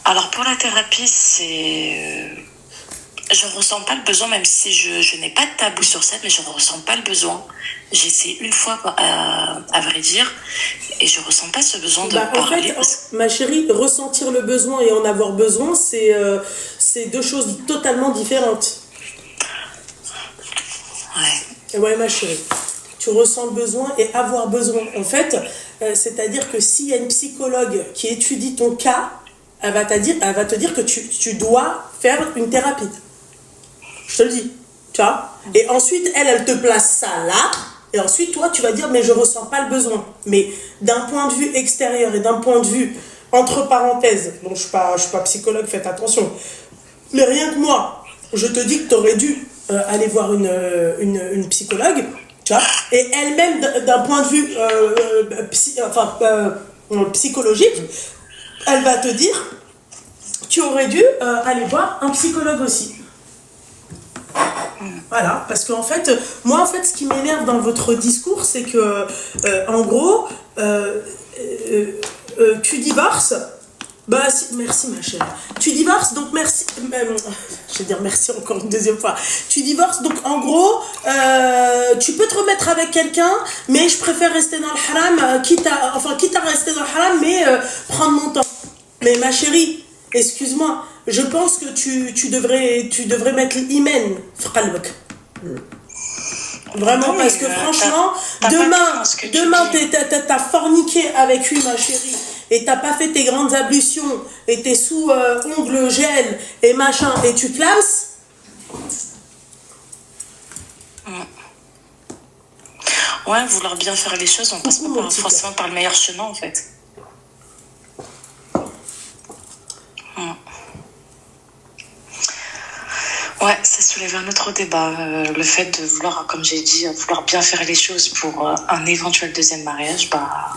Alors, pour la thérapie, c'est... Je ressens pas le besoin, même si je n'ai pas de tabou sur ça, mais je ressens pas le besoin. J'ai essayé une fois, à vrai dire, et je ressens pas ce besoin de Bah, en parler. fait, ma chérie, ressentir le besoin et en avoir besoin, c'est deux choses totalement différentes. Ouais. Ouais, ma chérie, tu ressens le besoin et avoir besoin. En fait, c'est-à-dire que s'il y a une psychologue qui étudie ton cas, elle va te dire que tu dois faire une thérapie. Je te le dis, tu vois. Et ensuite, elle te place ça là. Et ensuite, toi, tu vas dire, mais je ressens pas le besoin. Mais d'un point de vue extérieur et d'un point de vue, entre parenthèses, donc je suis pas psychologue, faites attention. Mais rien que moi, je te dis que tu aurais dû aller voir une psychologue, tu vois. Et elle-même, d'un point de vue psychologique, elle va te dire, tu aurais dû aller voir un psychologue aussi. Voilà, parce qu'en fait, moi, ce qui m'énerve dans votre discours, c'est que, en gros, tu divorces. Bah, merci ma chère. Tu divorces, donc merci. Je vais dire merci encore une deuxième fois. Tu divorces, donc en gros, tu peux te remettre avec quelqu'un, mais je préfère rester dans le haram, quitte à rester dans le haram, mais prendre mon temps. Mais ma chérie, excuse-moi, je pense que tu devrais mettre l'imen fqalbak. Vraiment, parce que franchement, demain t'as forniqué avec lui, ma chérie, et t'as pas fait tes grandes ablutions, et t'es sous ongles gel et machin, et tu clames. Ouais, vouloir bien faire les choses, on passe pas forcément par le meilleur chemin, en fait. Ouais, ça soulève un autre débat. Le fait de vouloir, comme j'ai dit, vouloir bien faire les choses pour un éventuel deuxième mariage, bah,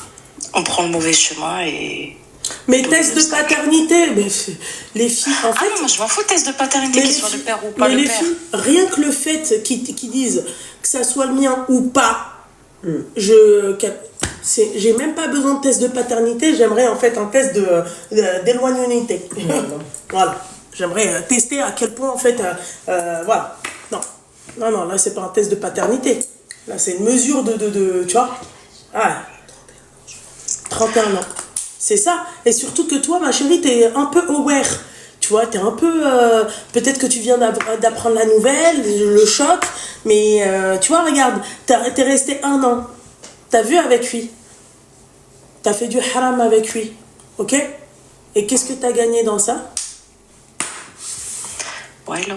on prend le mauvais chemin et... Mais test de paternité, mais les filles, en fait... Ah non, moi je m'en fous, test de paternité, qu'il soit le père ou pas mais le les père. filles, rien que le fait qu'ils disent que ça soit le mien ou pas, j'ai même pas besoin de test de paternité, j'aimerais en fait un test d'éloignement. Voilà. J'aimerais tester à quel point, en fait, voilà. Non, là, c'est pas un test de paternité. Là, c'est une mesure de tu vois. Ah, 31 ans. C'est ça. Et surtout que toi, ma chérie, t'es un peu aware. Tu vois, t'es un peu... peut-être que tu viens d'apprendre la nouvelle, le choc. Mais, tu vois, regarde, t'es resté 1 an. T'as vu avec lui. T'as fait du haram avec lui. Ok? Et qu'est-ce que t'as gagné dans ça? Ouais, là.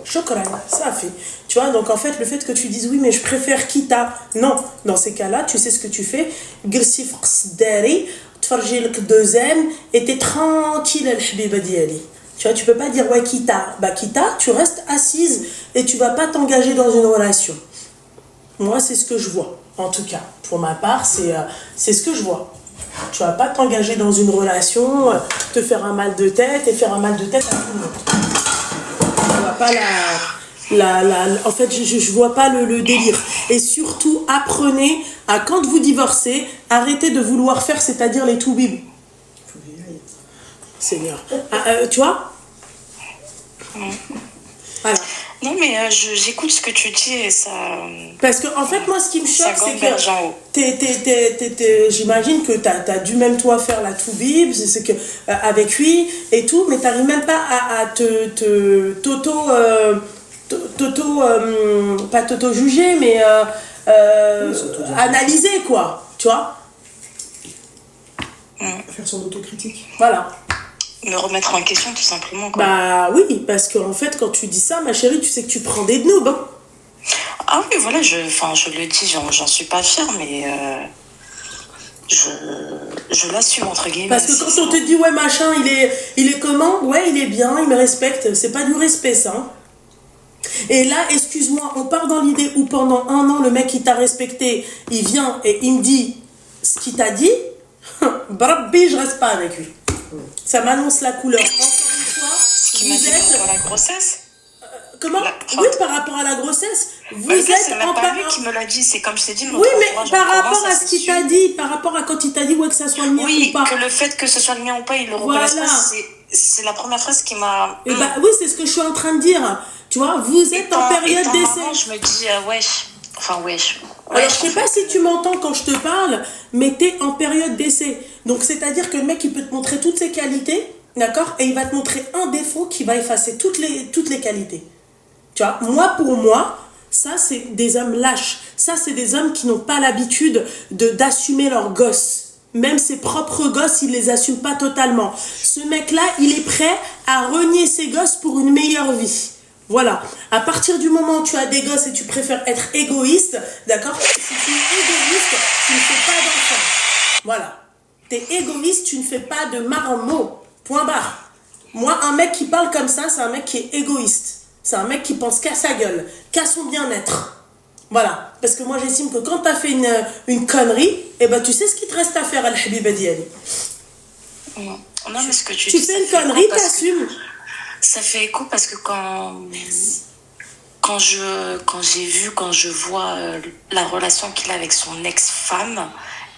Chocolat, ça fait. Tu vois, donc en fait, le fait que tu dises oui, mais je préfère Kita. Non, dans ces cas-là, tu sais ce que tu fais. Grsif qsdari, tfarjilk deuxième, et t'es tranquille, al-habiba diali. Tu vois, tu peux pas dire ouais, Kita. Bah, Kita, tu restes assise et tu vas pas t'engager dans une relation. Moi, c'est ce que je vois. En tout cas, pour ma part, c'est ce que je vois. Tu vas pas t'engager dans une relation, te faire un mal de tête et faire un mal de tête à tout le monde. Pas en fait, je vois pas le délire. Et surtout, apprenez à, quand vous divorcez, arrêtez de vouloir faire, c'est-à-dire les toubibs. Seigneur. Tu vois? Voilà. Non, mais j'écoute ce que tu dis et ça. Parce que, en fait, moi, ce qui me Ça choque, c'est gamberge en haut. que j'imagine que t'as dû même toi faire la toubib, c'est que avec lui et tout, mais t'arrives même pas à pas t'auto-juger, mais analyser, quoi, tu vois. Faire son autocritique. Voilà. Me remettre en question, tout simplement, quoi. Bah oui, parce qu'en fait, quand tu dis ça, ma chérie, tu sais que tu prends des noobs, hein. Ah oui, voilà, je le dis, j'en suis pas fière, mais je l'assume, entre guillemets. Parce que quand on te dit, ouais, machin, il est comment? Ouais, il est bien, il me respecte. C'est pas du respect, ça, hein. Et là, excuse-moi, on part dans l'idée où pendant 1 an, le mec, il t'a respecté, il vient et il me dit ce qu'il t'a dit. Brabbi, je reste pas avec lui. Ça m'annonce la couleur. Encore une fois, Ce qui m'a dit pour la grossesse. Comment? Oui, par rapport à la grossesse. Vous êtes c'est même en pas lui qui me l'a dit, c'est comme je t'ai dit. Oui, mais par rapport à ce qu'il t'a dit, par rapport à quand il t'a dit ouais, que ça soit le mien ou pas. Oui, que le fait que ce soit le mien ou pas, il le reconnaisse pas, c'est la première phrase qui m'a... Et bah oui, c'est ce que je suis en train de dire. Tu vois, vous êtes en période d'essai. Je me dis, wesh. Enfin, wesh. Alors, je sais pas si tu m'entends quand je te parle, mais t'es en période d'essai. Donc, c'est-à-dire que le mec, il peut te montrer toutes ses qualités, d'accord? Et il va te montrer un défaut qui va effacer toutes les qualités. Tu vois, pour moi, ça, c'est des hommes lâches. Ça, c'est des hommes qui n'ont pas l'habitude d'assumer leurs gosses. Même ses propres gosses, il les assume pas totalement. Ce mec-là, il est prêt à renier ses gosses pour une meilleure vie. Voilà. À partir du moment où tu as des gosses et tu préfères être égoïste, d'accord? Si tu es égoïste, tu ne fais pas d'enfant. Voilà. T'es égoïste, tu ne fais pas de marmot. Point barre. Moi, un mec qui parle comme ça, c'est un mec qui est égoïste. C'est un mec qui pense qu'à sa gueule, qu'à son bien-être. Voilà. Parce que moi, j'estime que quand t'as fait une connerie, eh ben, tu sais ce qu'il te reste à faire, Al-Habiba Diali. Non, mais ce que tu dis, fais une connerie, t'assumes. Ça fait écho parce que quand je vois la relation qu'il a avec son ex-femme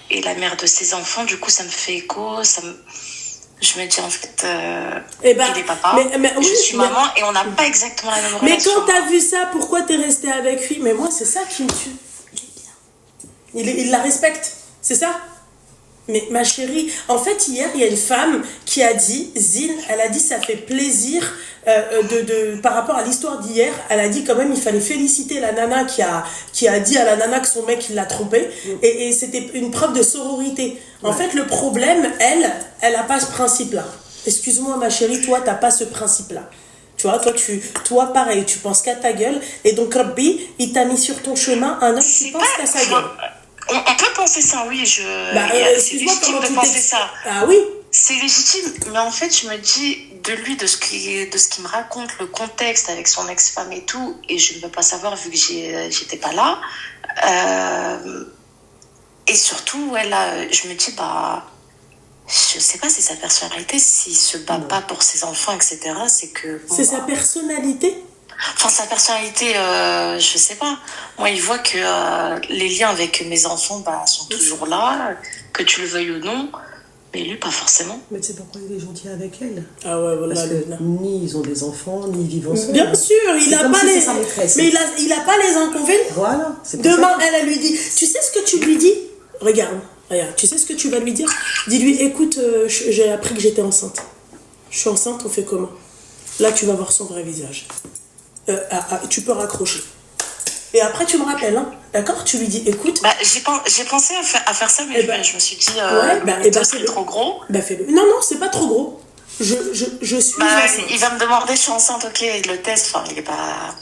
et la mère de ses enfants, du coup, ça me fait écho, je me dis en fait, il est papa, je suis maman et on n'a pas exactement la même relation. Mais quand t'as vu ça, pourquoi t'es resté avec lui? Mais moi, c'est ça qui me tue. Il la respecte, c'est ça? Mais ma chérie, en fait, hier, il y a une femme qui a dit, Zine, elle a dit, ça fait plaisir, par rapport à l'histoire d'hier, elle a dit quand même, il fallait féliciter la nana qui a dit à la nana que son mec, il l'a trompée, et c'était une preuve de sororité. En fait, le problème, elle a pas ce principe-là. Excuse-moi, ma chérie, toi, t'as pas ce principe-là. Tu vois, toi, pareil, tu penses qu'à ta gueule, et donc, Rabbi, il t'a mis sur ton chemin un homme qui pense qu'à sa gueule. On peut penser ça, oui. C'est légitime de penser ça. Ah oui. C'est légitime, mais en fait, je me dis de lui, de ce qu'il me raconte, le contexte avec son ex-femme et tout, et je ne peux pas savoir vu que j'étais pas là. Et surtout, ouais, là, je me dis, je sais pas, c'est sa personnalité, s'il se bat pas pour ses enfants, etc., c'est que... C'est sa personnalité ? Enfin, sa personnalité, je sais pas. Moi, il voit que les liens avec mes enfants sont toujours là, que tu le veuilles ou non. Mais lui, pas forcément. Mais tu sais pourquoi il est gentil avec elle? Ah ouais, voilà. Parce que ni ils ont des enfants, ni ils vivent ensemble. Bien sûr, il a pas les... Mais il a pas les inconvénients. Voilà. Demain, elle lui dit, tu sais ce que tu lui dis? Regarde, tu sais ce que tu vas lui dire? Dis-lui, écoute, j'ai appris que j'étais enceinte. Je suis enceinte, on fait comment? Là, tu vas voir son vrai visage. Tu peux raccrocher. Et après, tu me rappelles, hein, d'accord? Tu lui dis, écoute... j'ai pensé à faire ça, mais je me suis dit, c'est trop gros. Fais-le. Non, c'est pas trop gros. Je suis enceinte. Il va me demander, je suis enceinte, ok, le test, enfin, il est pas...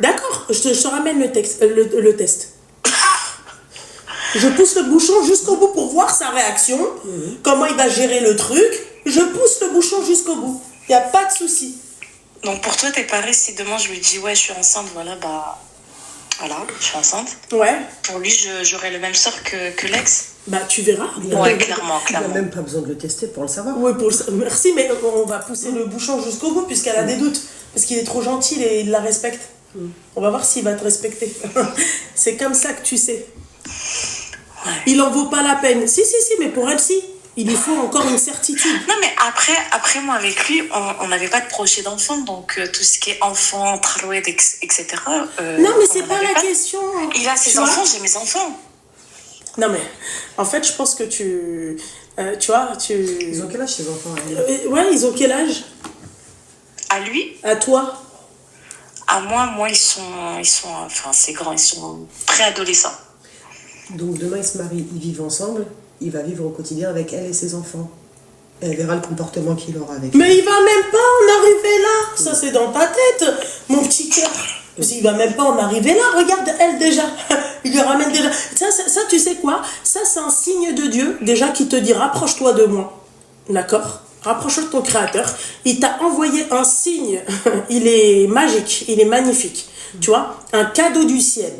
D'accord, je te ramène le test. Je pousse le bouchon jusqu'au bout pour voir sa réaction, comment il va gérer le truc. Je pousse le bouchon jusqu'au bout. Il n'y a pas de souci. Donc pour toi, t'es pareil, si demain je lui dis, ouais, je suis enceinte, voilà, je suis enceinte. Ouais. Pour lui, j'aurai le même sort que l'ex. Tu verras. Ouais, clairement. Il n'a même pas besoin de le tester pour le savoir. Oui, merci, mais on va pousser le bouchon jusqu'au bout puisqu'elle a des doutes. Parce qu'il est trop gentil et il la respecte. On va voir s'il va te respecter. C'est comme ça que tu sais. Ouais. Il en vaut pas la peine. Si, mais pour elle, si. Il lui faut encore une certitude. Non, mais après moi, avec lui, on n'avait pas de projet d'enfant, donc tout ce qui est enfant, traloued, etc. Non, mais on c'est en pas avait la question. Il a Tu ses vois? enfants, j'ai mes enfants. Non, mais en fait, je pense que tu vois, Ils ont quel âge, ces enfants? Ali? Ouais, ils ont quel âge? À lui, À toi? à moi, ils sont, enfin, c'est grand, ils sont préadolescents. Donc demain, ils se marient, ils vivent ensemble. Il va vivre au quotidien avec elle et ses enfants. Et elle verra le comportement qu'il aura avec Mais il va même pas en arriver là. Ça, c'est dans ta tête, mon petit cœur. Il va même pas en arriver là. Regarde, elle déjà. Il lui ramène déjà. Ça, tu sais quoi? Ça, c'est un signe de Dieu, déjà, qui te dit rapproche-toi de moi. D'accord? Rapproche-toi de ton créateur. Il t'a envoyé un signe. Il est magique. Il est magnifique. Tu vois? Un cadeau du ciel.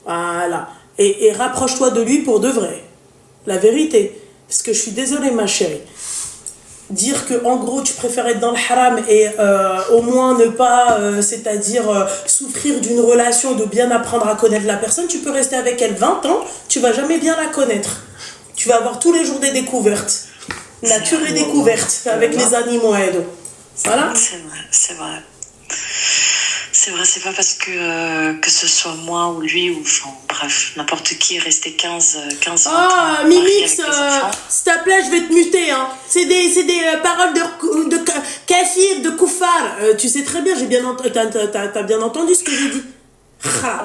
Voilà. Et rapproche-toi de lui pour de vrai. La vérité. Parce que je suis désolée, ma chérie. Dire que en gros tu préfères être dans le haram et au moins ne pas, c'est-à-dire souffrir d'une relation, de bien apprendre à connaître la personne, tu peux rester avec elle 20 ans, tu vas jamais bien la connaître. Tu vas avoir tous les jours des découvertes. Nature et découvertes avec les animaux et tout. Voilà. C'est vrai. C'est vrai, c'est pas parce que ce soit moi ou lui ou enfin bref, n'importe qui est resté 15 20 ans marié Mimix, avec des enfants. s'il te plaît, je vais te muter. Hein. C'est des paroles de kafir, de koufar. Tu sais très bien, j'ai bien t'as bien entendu ce que j'ai dit.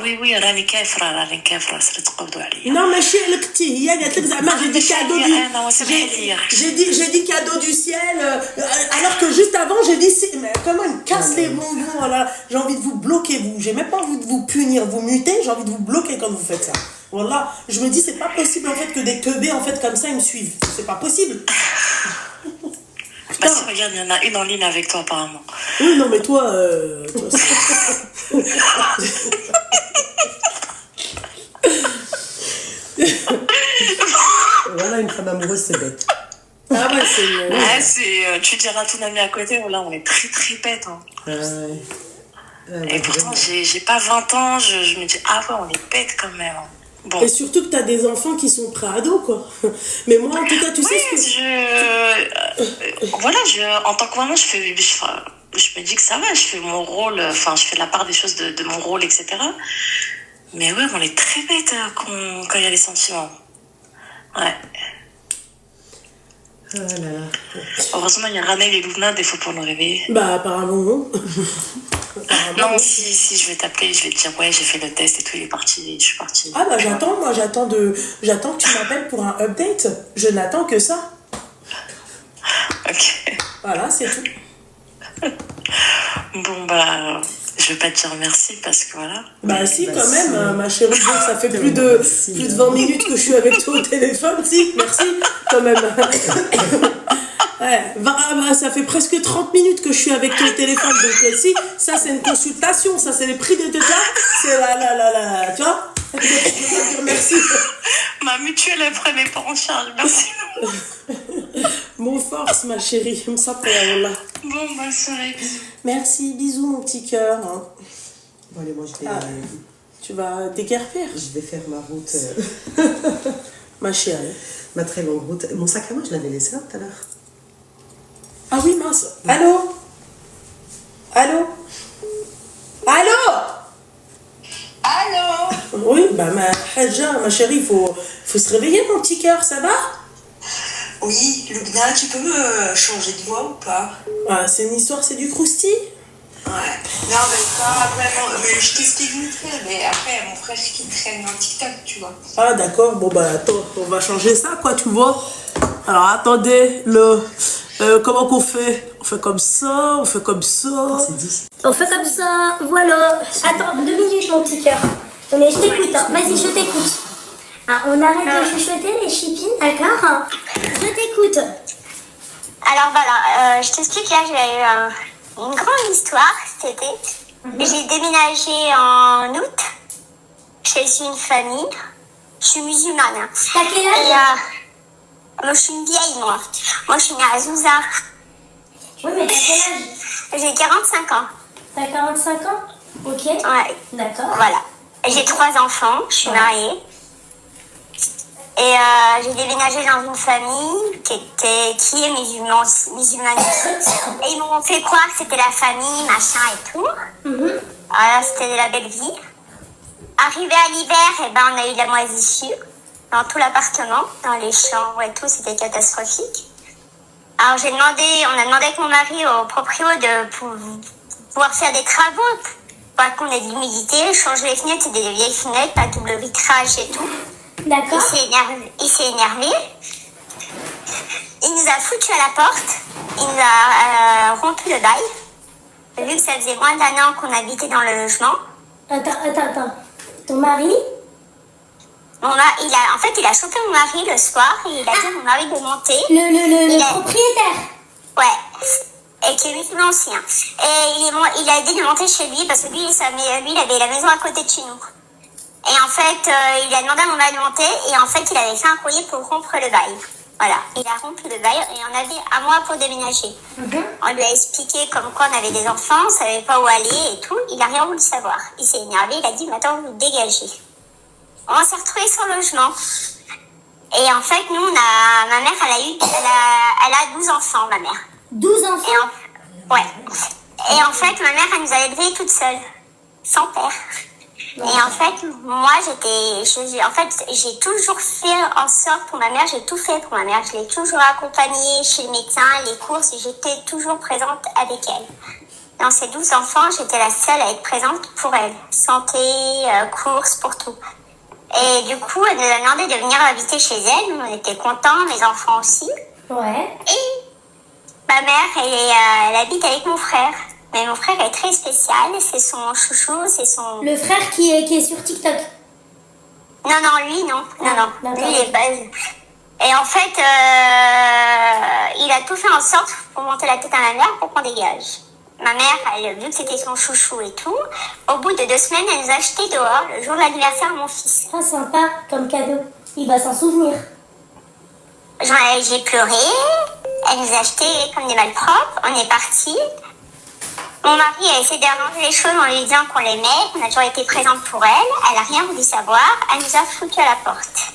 Oui, راني كافرة صرت تقبضوا عليا. Non, mais chez le petit, j'ai dit cadeau j'ai dit cadeau du ciel, alors que juste avant j'ai dit mais comment il me casse les bonbons, voilà. J'ai envie de vous bloquer, j'ai même pas envie de vous punir, vous muter, j'ai envie de vous bloquer quand vous faites ça. Voilà, je me dis c'est pas possible en fait que des teubés en fait comme ça ils me suivent, c'est pas possible. Bah si, regarde, il y en a une en ligne avec toi apparemment. Oui, non mais toi Voilà, une femme amoureuse, c'est bête. Ah bah c'est tu diras à ton ami à côté, là on est très très bête. Hein. Et pourtant j'ai pas 20 ans, je me dis ah ouais on est bête quand même. Bon. Et surtout que t'as des enfants qui sont pré-ados quoi. Mais moi en tout cas tu sais ce que... Voilà, en tant que maman je me dis que ça va, je fais mon rôle, enfin je fais la part des choses de mon rôle, etc. Mais ouais, on est très bête quand il y a les sentiments. Ouais. Ah là là. Heureusement, il y a Ranel et Luna des fois pour nous réveiller. Bah apparemment non. Non, si je vais t'appeler, je vais te dire ouais, j'ai fait le test et tout, je suis partie. Ah bah j'attends que tu m'appelles pour un update. Je n'attends que ça. Ok. Voilà, c'est tout. Bon bah, je vais pas te dire merci parce que voilà. Bah si quand même, ma chérie, ça fait plus de 20 minutes que je suis avec toi au téléphone, si, merci quand même. Ouais, ça fait presque 30 minutes que je suis avec toi au téléphone, donc si, ça c'est une consultation, ça c'est les prix de dégâts, c'est la, tu vois, je peux pas dire merci. Ma mutuelle, elle prenait pas en charge, merci. Mon force, ma chérie, comme ça pour là. Bon, bah, soirée, bisous. Merci, bisous mon petit cœur. Hein. Bon, allez, moi je vais... Tu vas déguerpir. Je vais faire ma route... Ma chérie. Ma très longue route. Mon sac à main, je l'avais laissé là tout à l'heure. Ah oui, mince. Allô? Allô? Allô? Allô? Oui, bah ma chérie, faut se réveiller mon petit cœur, ça va? Oui, Lubna, tu peux me changer de voix ou pas? Ah, c'est une histoire, c'est du crousti? Ouais. Non, mais pas vraiment. Mais je t'explique vite fait. Mais après, mon frère qui traîne dans TikTok, tu vois. Ah d'accord, bon bah attends, on va changer ça quoi, tu vois. Alors attendez, comment qu'on fait? On fait comme ça, on fait comme ça. On fait comme ça, voilà. Attends, 2 minutes mon petit cœur. Mais je t'écoute, hein. Vas-y, je t'écoute. Ah, on arrête de chuchoter les chipines, d'accord? Je t'écoute. Alors voilà, je t'explique, là j'ai eu une grande histoire cet été. J'ai déménagé en août chez une famille. Je suis musulmane. Hein. T'as quel âge? Moi je suis une vieille, moi. Moi je suis née à Zouza. Oui, mais t'as quel âge? J'ai 45 ans. T'as 45 ans? Ok. Ouais. D'accord. Voilà. J'ai 3 enfants, je suis mariée. Et j'ai déménagé dans une famille qui est musulmane aussi. Et ils m'ont fait croire que c'était la famille, machin et tout. Voilà, c'était de la belle vie. Arrivé à l'hiver, eh ben, on a eu de la moisissure dans tout l'appartement, dans les chambres et tout, c'était catastrophique. Alors on a demandé avec mon mari au proprio de pouvoir faire des travaux, pour qu'on ait de l'humidité, changer les fenêtres, c'est des vieilles fenêtres, pas double vitrage et tout. D'accord. Il s'est énervé. Il nous a foutu à la porte, il nous a rompu le bail, vu que ça faisait moins d'un an qu'on habitait dans le logement. Attends. Ton mari? Il a chopé mon mari le soir et il a dit à mon mari de monter. Le propriétaire? Ouais, et qui est musulman aussi. Hein. Et il a dit de monter chez lui parce que lui, il avait la maison à côté de chez nous. Et en fait, il a demandé à mon mari de monter et en fait, il avait fait un courrier pour rompre le bail. Voilà, il a rompu le bail et on avait un mois pour déménager. On lui a expliqué comme quoi on avait des enfants, on savait pas où aller et tout. Il a rien voulu savoir. Il s'est énervé, il a dit maintenant vous dégagez. On s'est retrouvés sans logement. Et en fait, nous, ma mère, elle a 12 enfants, ma mère. 12 enfants? Ouais. Et en fait, ma mère, elle nous a élevés toute seule, sans père. Et en fait, moi, j'ai toujours fait en sorte pour ma mère, j'ai tout fait pour ma mère. Je l'ai toujours accompagnée chez le médecin, les courses, et j'étais toujours présente avec elle. Dans ces 12 enfants, j'étais la seule à être présente pour elle. Santé, courses, pour tout. Et du coup, elle nous a demandé de venir habiter chez elle. Nous, on était contents, mes enfants aussi. Ouais. Et ma mère, elle habite avec mon frère. Mais mon frère est très spécial, c'est son chouchou, c'est son... Le frère qui est sur TikTok? Non, lui, non. Non. Lui, il est pas... Et en fait, il a tout fait en sorte pour monter la tête à ma mère pour qu'on dégage. Ma mère, vu que c'était son chouchou et tout, au bout de 2 semaines, elle nous a acheté dehors le jour de l'anniversaire de mon fils. Ah, sympa, comme cadeau. Il va s'en souvenir. J'ai pleuré, elle nous a acheté comme des malpropres, on est partis. Mon mari a essayé d'arranger les choses en lui disant qu'on l'aimait, qu'on a toujours été présente pour elle. Elle n'a rien voulu savoir. Elle nous a foutu à la porte.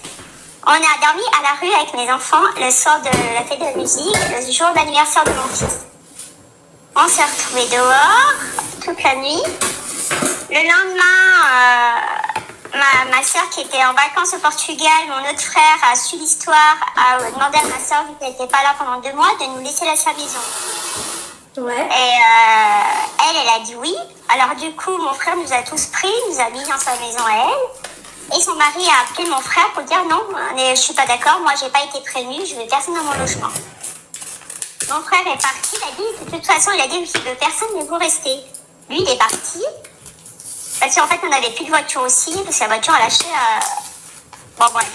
On a dormi à la rue avec mes enfants le soir de la fête de la musique, le jour d'anniversaire de mon fils. On s'est retrouvés dehors toute la nuit. Le lendemain, ma soeur qui était en vacances au Portugal, mon autre frère a su l'histoire, a demandé à ma soeur, vu qu'elle n'était pas là pendant 2 mois, de nous laisser à sa maison. Ouais. Et elle a dit oui. Alors du coup, mon frère nous a tous pris, nous a mis dans sa maison à elle. Et son mari a appelé mon frère pour dire non, je suis pas d'accord, moi j'ai pas été prévenue, je veux personne dans mon logement. Mon frère est parti, il a dit, de toute façon, il a dit, je veux personne, mais vous restez. Lui, il est parti. Parce qu'en fait, on n'avait plus de voiture aussi, parce que la voiture a lâché. Bon, bref.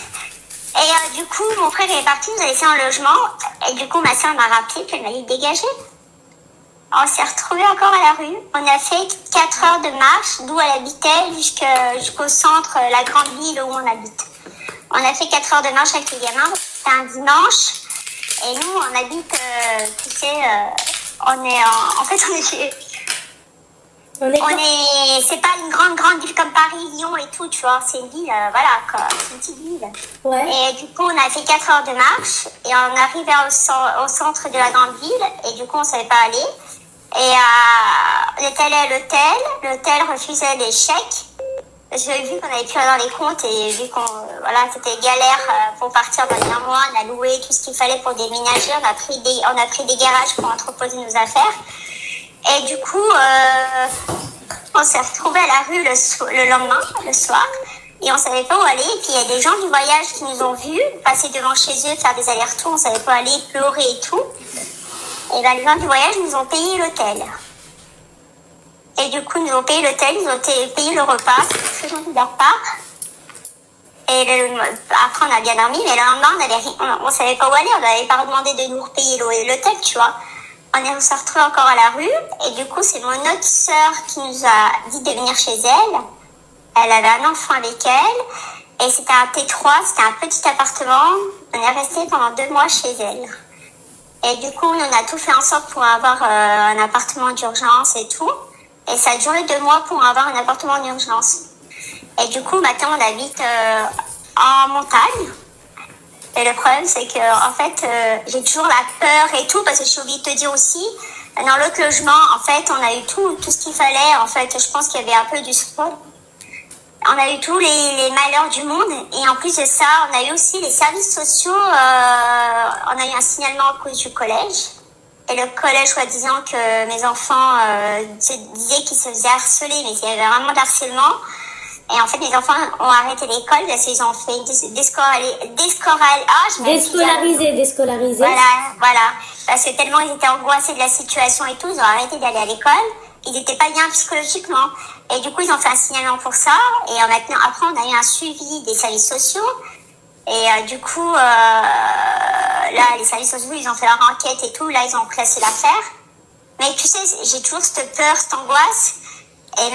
Et du coup, mon frère est parti, nous a laissé un logement. Et du coup, ma soeur m'a rappelé, puis elle m'a dit dégager. On s'est retrouvés encore à la rue. On a fait 4 heures de marche, d'où elle habitait, jusqu'au centre, la grande ville où on habite. On a fait 4 heures de marche avec les gamins. C'était un dimanche. Et nous, on habite, tu sais, c'est pas une grande ville comme Paris, Lyon et tout, tu vois. C'est une ville, voilà, quoi. C'est une petite ville. Ouais. Et du coup, on a fait 4 heures de marche et on arrivait au centre de la grande ville et du coup, on savait pas aller. Et on était allé à l'hôtel. L'hôtel refusait les chèques. Parce que vu qu'on avait plus rien dans les comptes et vu c'était galère pour partir dans un mois, on a loué tout ce qu'il fallait pour déménager. On a pris des garages pour entreposer nos affaires. Et du coup, on s'est retrouvés à la rue le lendemain, le soir, et on savait pas où aller. Et puis il y a des gens du voyage qui nous ont vus passer devant chez eux, faire des allers-retours, on savait pas où aller, pleurer et tout. Et les gens du voyage nous ont payé l'hôtel. Et du coup, ils nous ont payé l'hôtel, ils ont payé le repas, c'est gentil de leur part. Et après, on a bien dormi, mais le lendemain, on savait pas où aller, on n'avait pas demandé de nous repayer l'hôtel, tu vois. On s'est retrouvés encore à la rue, et du coup, c'est mon autre sœur qui nous a dit de venir chez elle. Elle avait un enfant avec elle, et c'était un T3, c'était un petit appartement. On est resté pendant 2 mois chez elle. Et du coup, on a tout fait en sorte pour avoir un appartement d'urgence et tout. Et ça a duré 2 mois pour avoir un appartement d'urgence. Et du coup, maintenant, on habite en montagne. Et le problème, c'est que en fait, j'ai toujours la peur et tout, parce que j'ai oublié de te dire aussi, dans l'autre logement, en fait, on a eu tout ce qu'il fallait. En fait, je pense qu'il y avait un peu du sport. On a eu tous les malheurs du monde. Et en plus de ça, on a eu aussi les services sociaux. On a eu un signalement à cause du collège. Et le collège, soi-disant que mes enfants disaient qu'ils se faisaient harceler, mais il y avait vraiment de harcèlement. Et en fait, mes enfants ont arrêté l'école parce qu'ils ont fait déscolariser. Voilà. Parce que tellement ils étaient angoissés de la situation et tout, ils ont arrêté d'aller à l'école. Ils n'étaient pas bien psychologiquement. Et du coup, ils ont fait un signalement pour ça. Et maintenant, après, on a eu un suivi des services sociaux. Et du coup, là, les services sociaux, ils ont fait leur enquête et tout. Là, ils ont classé l'affaire. Mais tu sais, j'ai toujours cette peur, cette angoisse. Et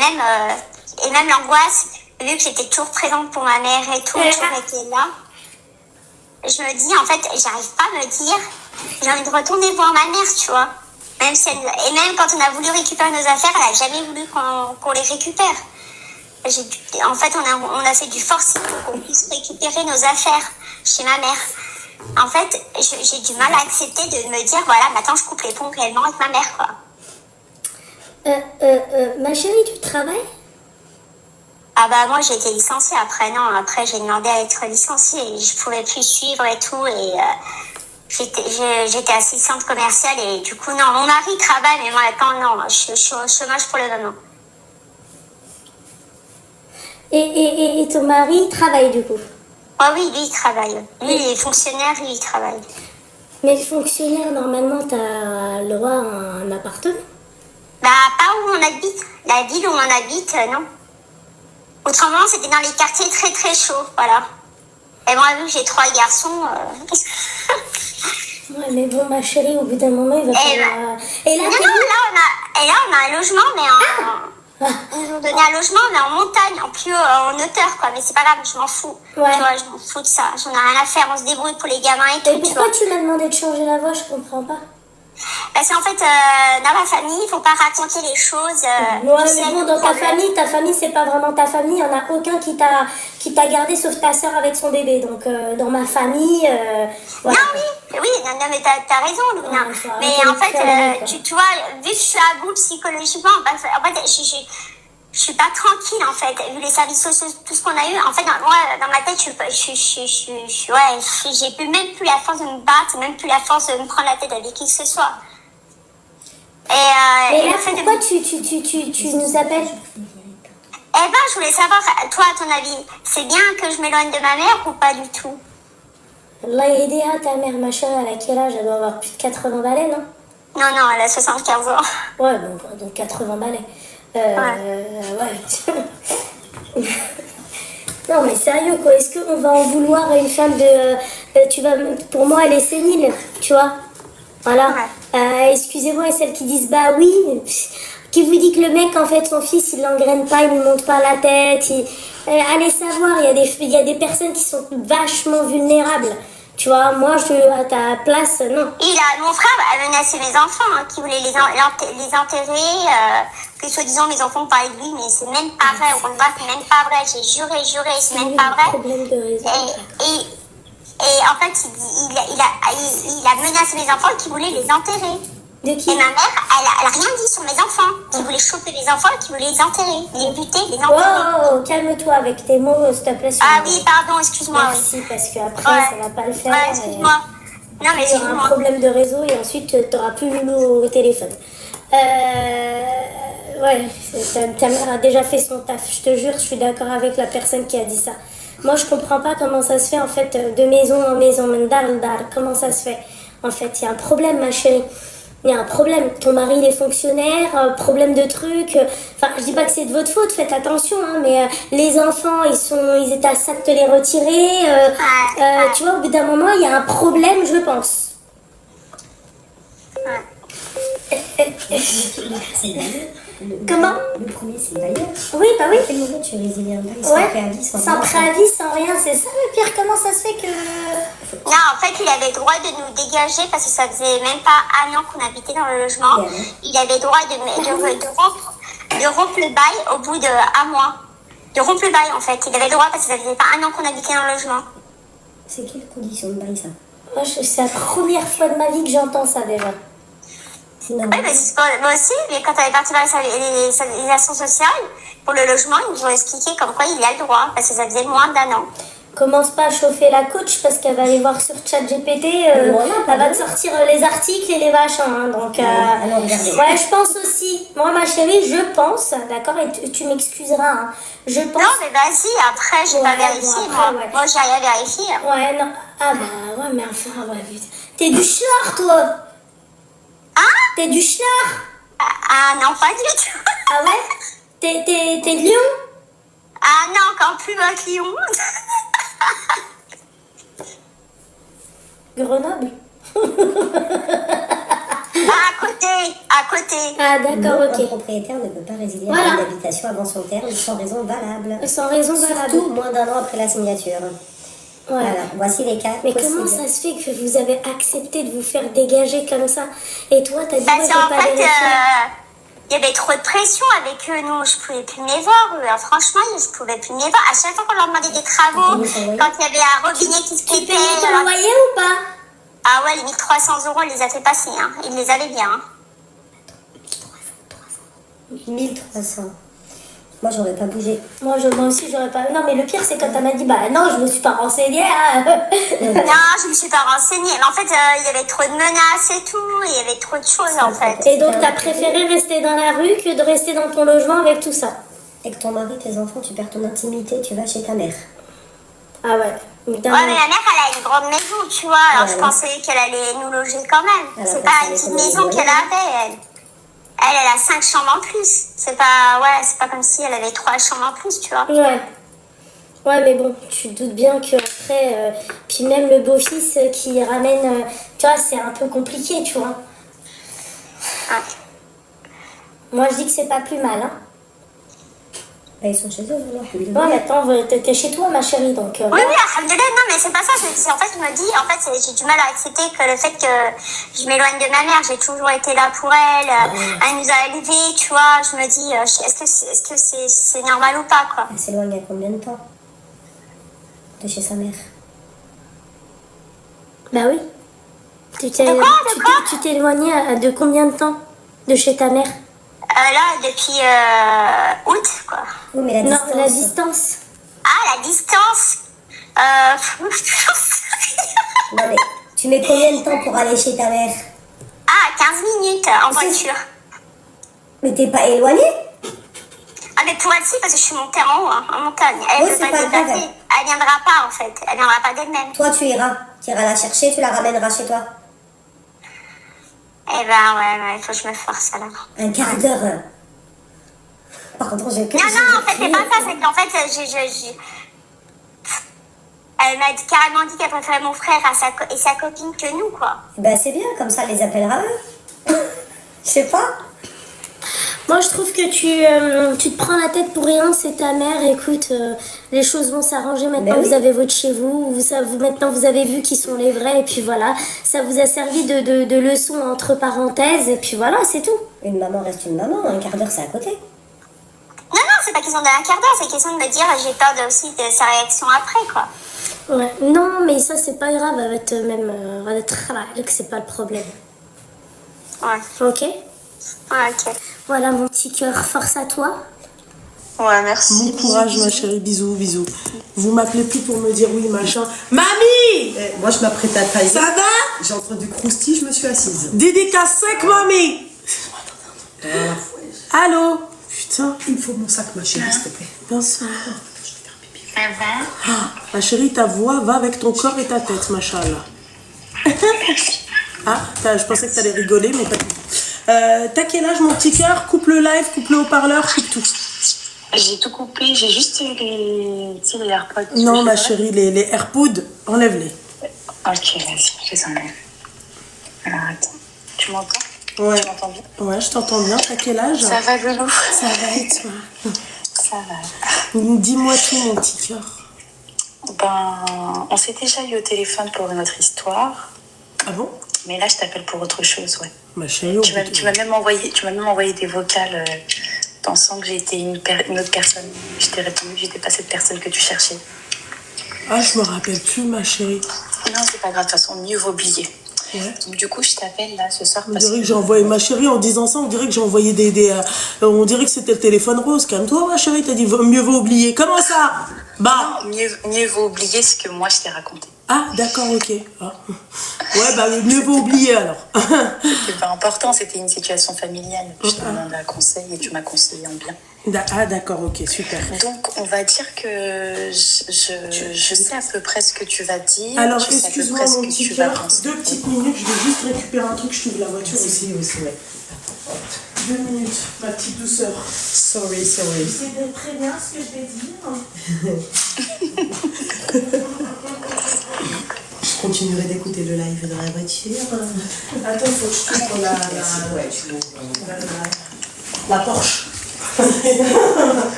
même l'angoisse, vu que j'étais toujours présente pour ma mère et tout, toujours été là. Je me dis, en fait, j'arrive pas à me dire, j'ai envie de retourner voir ma mère, tu vois. Même si et même quand on a voulu récupérer nos affaires, elle a jamais voulu qu'on les récupère. En fait, on a fait du forcing pour qu'on puisse récupérer nos affaires chez ma mère. En fait, j'ai du mal à accepter de me dire, voilà, maintenant je coupe les ponts réellement avec ma mère, quoi. Ma chérie, tu travailles? Ah bah moi j'ai été licenciée après, non, après j'ai demandé à être licenciée, je pouvais plus suivre et tout, et j'étais assistante commerciale et du coup non, mon mari travaille mais moi attends non, je suis au chômage pour le moment. Et ton mari travaille du coup? Ah oui, lui il travaille, lui il est fonctionnaire, lui il travaille. Mais le fonctionnaire, normalement t'as le droit à un appartement? Bah pas où on habite, la ville où on habite, non. Autrement, c'était dans les quartiers très très chauds, voilà. Et moi, vu que j'ai 3 garçons... Ouais, mais bon, ma chérie, au bout d'un moment, il va falloir... Et là, on a un logement, mais ils nous ont donné un logement, mais en montagne, en hauteur, quoi. Mais c'est pas grave, je m'en fous. Ouais. Tu vois, je m'en fous de ça. J'en ai rien à faire, on se débrouille pour les gamins et tout. Et pourquoi tu m'as demandé de changer la voix? Je comprends pas. Parce qu'en fait, dans ma famille, il faut pas raconter les choses. Ouais, mais bon, dans ta famille, c'est pas vraiment ta famille. Il y en a aucun qui t'a gardé, sauf ta soeur avec son bébé. Donc, dans ma famille... Non, non, mais t'as raison, Luna. Ouais, mais en fait, tu vois, vu que je suis à bout psychologiquement, en fait, je suis pas tranquille, en fait. Vu les services sociaux, tout ce qu'on a eu, en fait, moi, dans ma tête, j'ai plus même plus la force de me battre, même plus la force de me prendre la tête avec qui que ce soit. Et là, pourquoi tu nous appelles? Eh ben, je voulais savoir, toi, à ton avis, c'est bien que je m'éloigne de ma mère ou pas du tout? Allah aidera ta mère, ma chérie, elle a quel âge? Elle doit avoir plus de 80 balais, non? Non, elle a 75 ans. Ouais, donc 80 balais. Ouais. Non, mais sérieux, quoi. Est-ce qu'on va en vouloir à une femme de... pour moi, elle est sénile, tu vois. Voilà. Ouais. Excusez-moi, et celles qui disent, bah oui, qui vous dit que le mec, en fait, son fils, il l'engraine pas, il lui monte pas la tête. Allez savoir, il y a des personnes qui sont vachement vulnérables. Tu vois, moi, à ta place, non. Mon frère a menacé mes enfants, qui voulait les enterrer, que soi-disant mes enfants parlaient de lui, mais c'est même pas vrai. Au contraire, c'est même pas vrai. J'ai juré, c'est même pas vrai. Problème de raison. Et en fait, il a menacé mes enfants qui voulait les enterrer. De qui? Et ma mère, elle a rien dit sur mes enfants, qui voulait choper les enfants, qui voulait les enterrer, les buter, les enterrer. Oh, calme-toi avec tes mots, s'il te plaît. Ah oui, pardon, excuse-moi. Merci, parce qu'après, ça va pas le faire. Ouais, excuse-moi. Non, mais il y aura un problème de réseau et ensuite, tu n'auras plus Loulou au téléphone. Ouais, ta mère a déjà fait son taf, je te jure, je suis d'accord avec la personne qui a dit ça. Moi, je comprends pas comment ça se fait, en fait, de maison en maison, comment ça se fait. En fait, il y a un problème, ma chérie. Il y a un problème. Ton mari, il est fonctionnaire, problème de trucs. Enfin, je dis pas que c'est de votre faute, faites attention, mais les enfants, ils étaient à ça de te les retirer. Tu vois, au bout d'un moment, il y a un problème, je pense. Comment? Le premier, c'est le bailleur. Oui, bah oui. À quel moment tu résilies un bail sans préavis, sans préavis, sans rien, c'est ça le pire. Comment ça se fait que... Non, en fait, il avait le droit de nous dégager parce que ça faisait même pas 1 an qu'on habitait dans le logement. Il avait le droit de rompre le bail au bout d'1 mois. De rompre le bail, en fait. Il avait le droit parce que ça faisait pas 1 an qu'on habitait dans le logement. C'est quelle condition de bail ça? Moi, c'est la première fois de ma vie que j'entends ça déjà. C'est normal. Ouais, mais moi aussi, mais quand elle est partie dans les actions sociales, pour le logement, ils nous ont expliqué comme quoi il y a le droit, parce que ça faisait moins d'1 an. Commence pas à chauffer la coach parce qu'elle va aller voir sur ChatGPT, elle va te sortir les articles et les machins. Hein, donc, alors, regardez. ouais, je pense aussi. Moi, ma chérie, je pense, d'accord, et tu m'excuseras. Hein, je pense. Non, mais vas-y, après, j'ai pas vérifié, bon, après, moi. ouais. Moi, j'ai rien vérifié. Ouais, non. Ah bah, ouais, mais enfin, ouais, putain. T'es du schnorr, toi. Hein? T'es du schnorr. Ah non, pas du tout. Ah ouais? T'es de Lyon? Ah non, encore plus bas que Lyon. Grenoble? À côté. Ah d'accord, Un ok. propriétaire ne peut pas résilier Voilà. un bail d'habitation avant son terme sans raison valable. Sans raison valable. Surtout moins d'1 an après la signature. Ouais. Voilà, voici les cas Mais possibles. comment ça se fait que vous avez accepté de vous faire dégager comme ça? Et toi, t'as dit Parce moi, j'ai qu'en pas fait, vérifié. il y avait trop de pression avec eux, nous, je pouvais plus me les voir. Franchement, je pouvais plus me les voir. À chaque fois qu'on leur demandait des travaux, quand il y avait un robinet qui se Tu pétait. payais ton loyer ou pas? Ah ouais, les 1300 €, on les a fait passer. Hein. Ils les avaient bien. Hein. 1300. Moi, j'aurais pas bougé. Moi aussi, j'aurais pas. Non, mais le pire, c'est quand elle m'a dit, bah non, je me suis pas renseignée. Hein. Non, je me suis pas renseignée. Mais en fait, il y avait trop de menaces et tout. Il y avait trop de choses, en fait. Et donc, t'as préféré rester dans la rue que de rester dans ton logement avec tout ça? Avec ton mari, tes enfants, tu perds ton intimité, tu vas chez ta mère. Ah ouais. Ouais, mais la mère, elle a une grande maison, tu vois. Alors, je pensais qu'elle allait nous loger quand même. Elle a C'est pas pas fait une petite l'économie maison de qu'elle avait, elle. Elle a 5 chambres en plus. C'est pas comme si elle avait 3 chambres en plus, tu vois. Ouais. Ouais, mais bon, tu te doutes bien qu'après, puis même le beau-fils qui ramène, tu vois, c'est un peu compliqué, tu vois. Ouais. Moi, je dis que c'est pas plus mal, hein. Bah, ils sont chez eux, alors. Bon, maintenant, t'es chez toi, ma chérie, donc... Oui, alhamdoulilah, non, mais c'est pas ça. En fait, je me dis, j'ai du mal à accepter que le fait que je m'éloigne de ma mère, j'ai toujours été là pour elle, elle nous a élevés, tu vois. Je me dis, est-ce que c'est normal ou pas, quoi. Elle s'éloigne à combien de temps de chez sa mère? Bah oui. Tu t'es éloignée de combien de temps de chez ta mère? Là, depuis août, quoi. Oui, mais la Non, distance. la distance. Ah, la distance Non, mais tu mets combien de temps pour aller chez ta mère? Ah, 15 minutes en voiture. Mais t'es pas éloigné? Ah, mais pour elle, si, parce que je suis montée en haut, hein, en montagne. Elle Oui, ne c'est peut pas pas se grave. déplacer. Elle viendra pas, en fait. Elle viendra pas d'elle-même. Toi, tu iras. Tu iras la chercher, tu la ramèneras chez toi. Eh ben, ouais, il faut que je me force, alors. Un quart d'heure. Pardon, j'ai que. Non, en fait, c'est pas ça. C'est qu'en fait, elle m'a carrément dit qu'elle préférait mon frère et sa copine que nous, quoi. Bah, c'est bien, comme ça, elle les appellera eux. Je sais pas. Moi, je trouve que tu te prends la tête pour rien, c'est ta mère. Écoute, les choses vont s'arranger maintenant. Mais oui. Vous avez votre chez vous. Maintenant, vous avez vu qui sont les vrais. Et puis voilà, ça vous a servi de leçon entre parenthèses. Et puis voilà, c'est tout. Une maman reste une maman, un quart d'heure, c'est à côté. Non, c'est pas question d'un quart d'heure. C'est question de me dire, j'ai peur aussi de sa réaction après, quoi. Ouais. Non, mais ça, c'est pas grave. Avec même, c'est pas le problème. Ouais. Ok? Ouais, ok. Voilà, mon petit cœur. Force à toi. Ouais, merci. Bon courage, ma chérie. Bisous, bisous. Vous m'appelez plus pour me dire oui, machin. Mamie! Moi, je m'apprête à tailler. Ça va? J'ai entendu croustille, je me suis assise. Dédicace 5, mamie! Allô? Putain. Il me faut mon sac, ma chérie, s'il te plaît. Bonsoir. Ça va? Ma chérie, ta voix va avec ton corps et ta tête, machallah. Ah, je pensais que t'allais rigoler, mais pas du tout. T'as quel âge, mon petit cœur? Coupe le live, coupe le haut-parleur, coupe tout. J'ai tout coupé, j'ai juste les AirPods. Non, ma chérie, les AirPods, enlève-les. Ok, vas-y, je les enlève. Alors, attends. Tu m'entends? Ouais. Tu m'entends bien? Ouais, je t'entends bien. T'as quel âge? Ça va, Loulou? Ça va et toi? Ça va. Dis-moi tout, mon petit cœur. Ben, on s'est déjà eu au téléphone pour une autre histoire. Ah bon? Mais là, je t'appelle pour autre chose, ouais. Ma chérie, Tu m'as même envoyé des vocales pensant que j'étais une autre personne. Je t'ai répondu que j'étais pas cette personne que tu cherchais. Ah, je me rappelle plus, ma chérie. Non, c'est pas grave, de toute façon, mieux vaut oublier. Ouais. Donc du coup, je t'appelle là ce soir On parce dirait que que... j'ai envoyé ma chérie en disant ça, on dirait que j'ai envoyé on dirait que c'était le téléphone rose. Calme-toi, ma chérie, t'as dit mieux vaut oublier. Comment ça? Bah. Non, mieux vaut oublier ce que moi je t'ai raconté. Ah, d'accord, ok. Ah. Ouais, bah mieux vaut oublier alors. C'était pas important, c'était une situation familiale. Je t'ai demandé un conseil et tu m'as conseillé en bien. Ah, d'accord, ok, super. Donc, on va dire que je sais à peu près ce que tu vas dire. Alors, je sais à peu excuse-moi, près ce mon que petit tu vas cœur. penser. 2 petites minutes, je vais juste récupérer un truc, je t'ouvre la voiture aussi, ouais. 2 minutes, ma petite douceur. Sorry. C'est très bien ce que je vais dire. Je continuerai d'écouter le live dans la voiture. Attends, il faut que je t'ouvre la Porsche.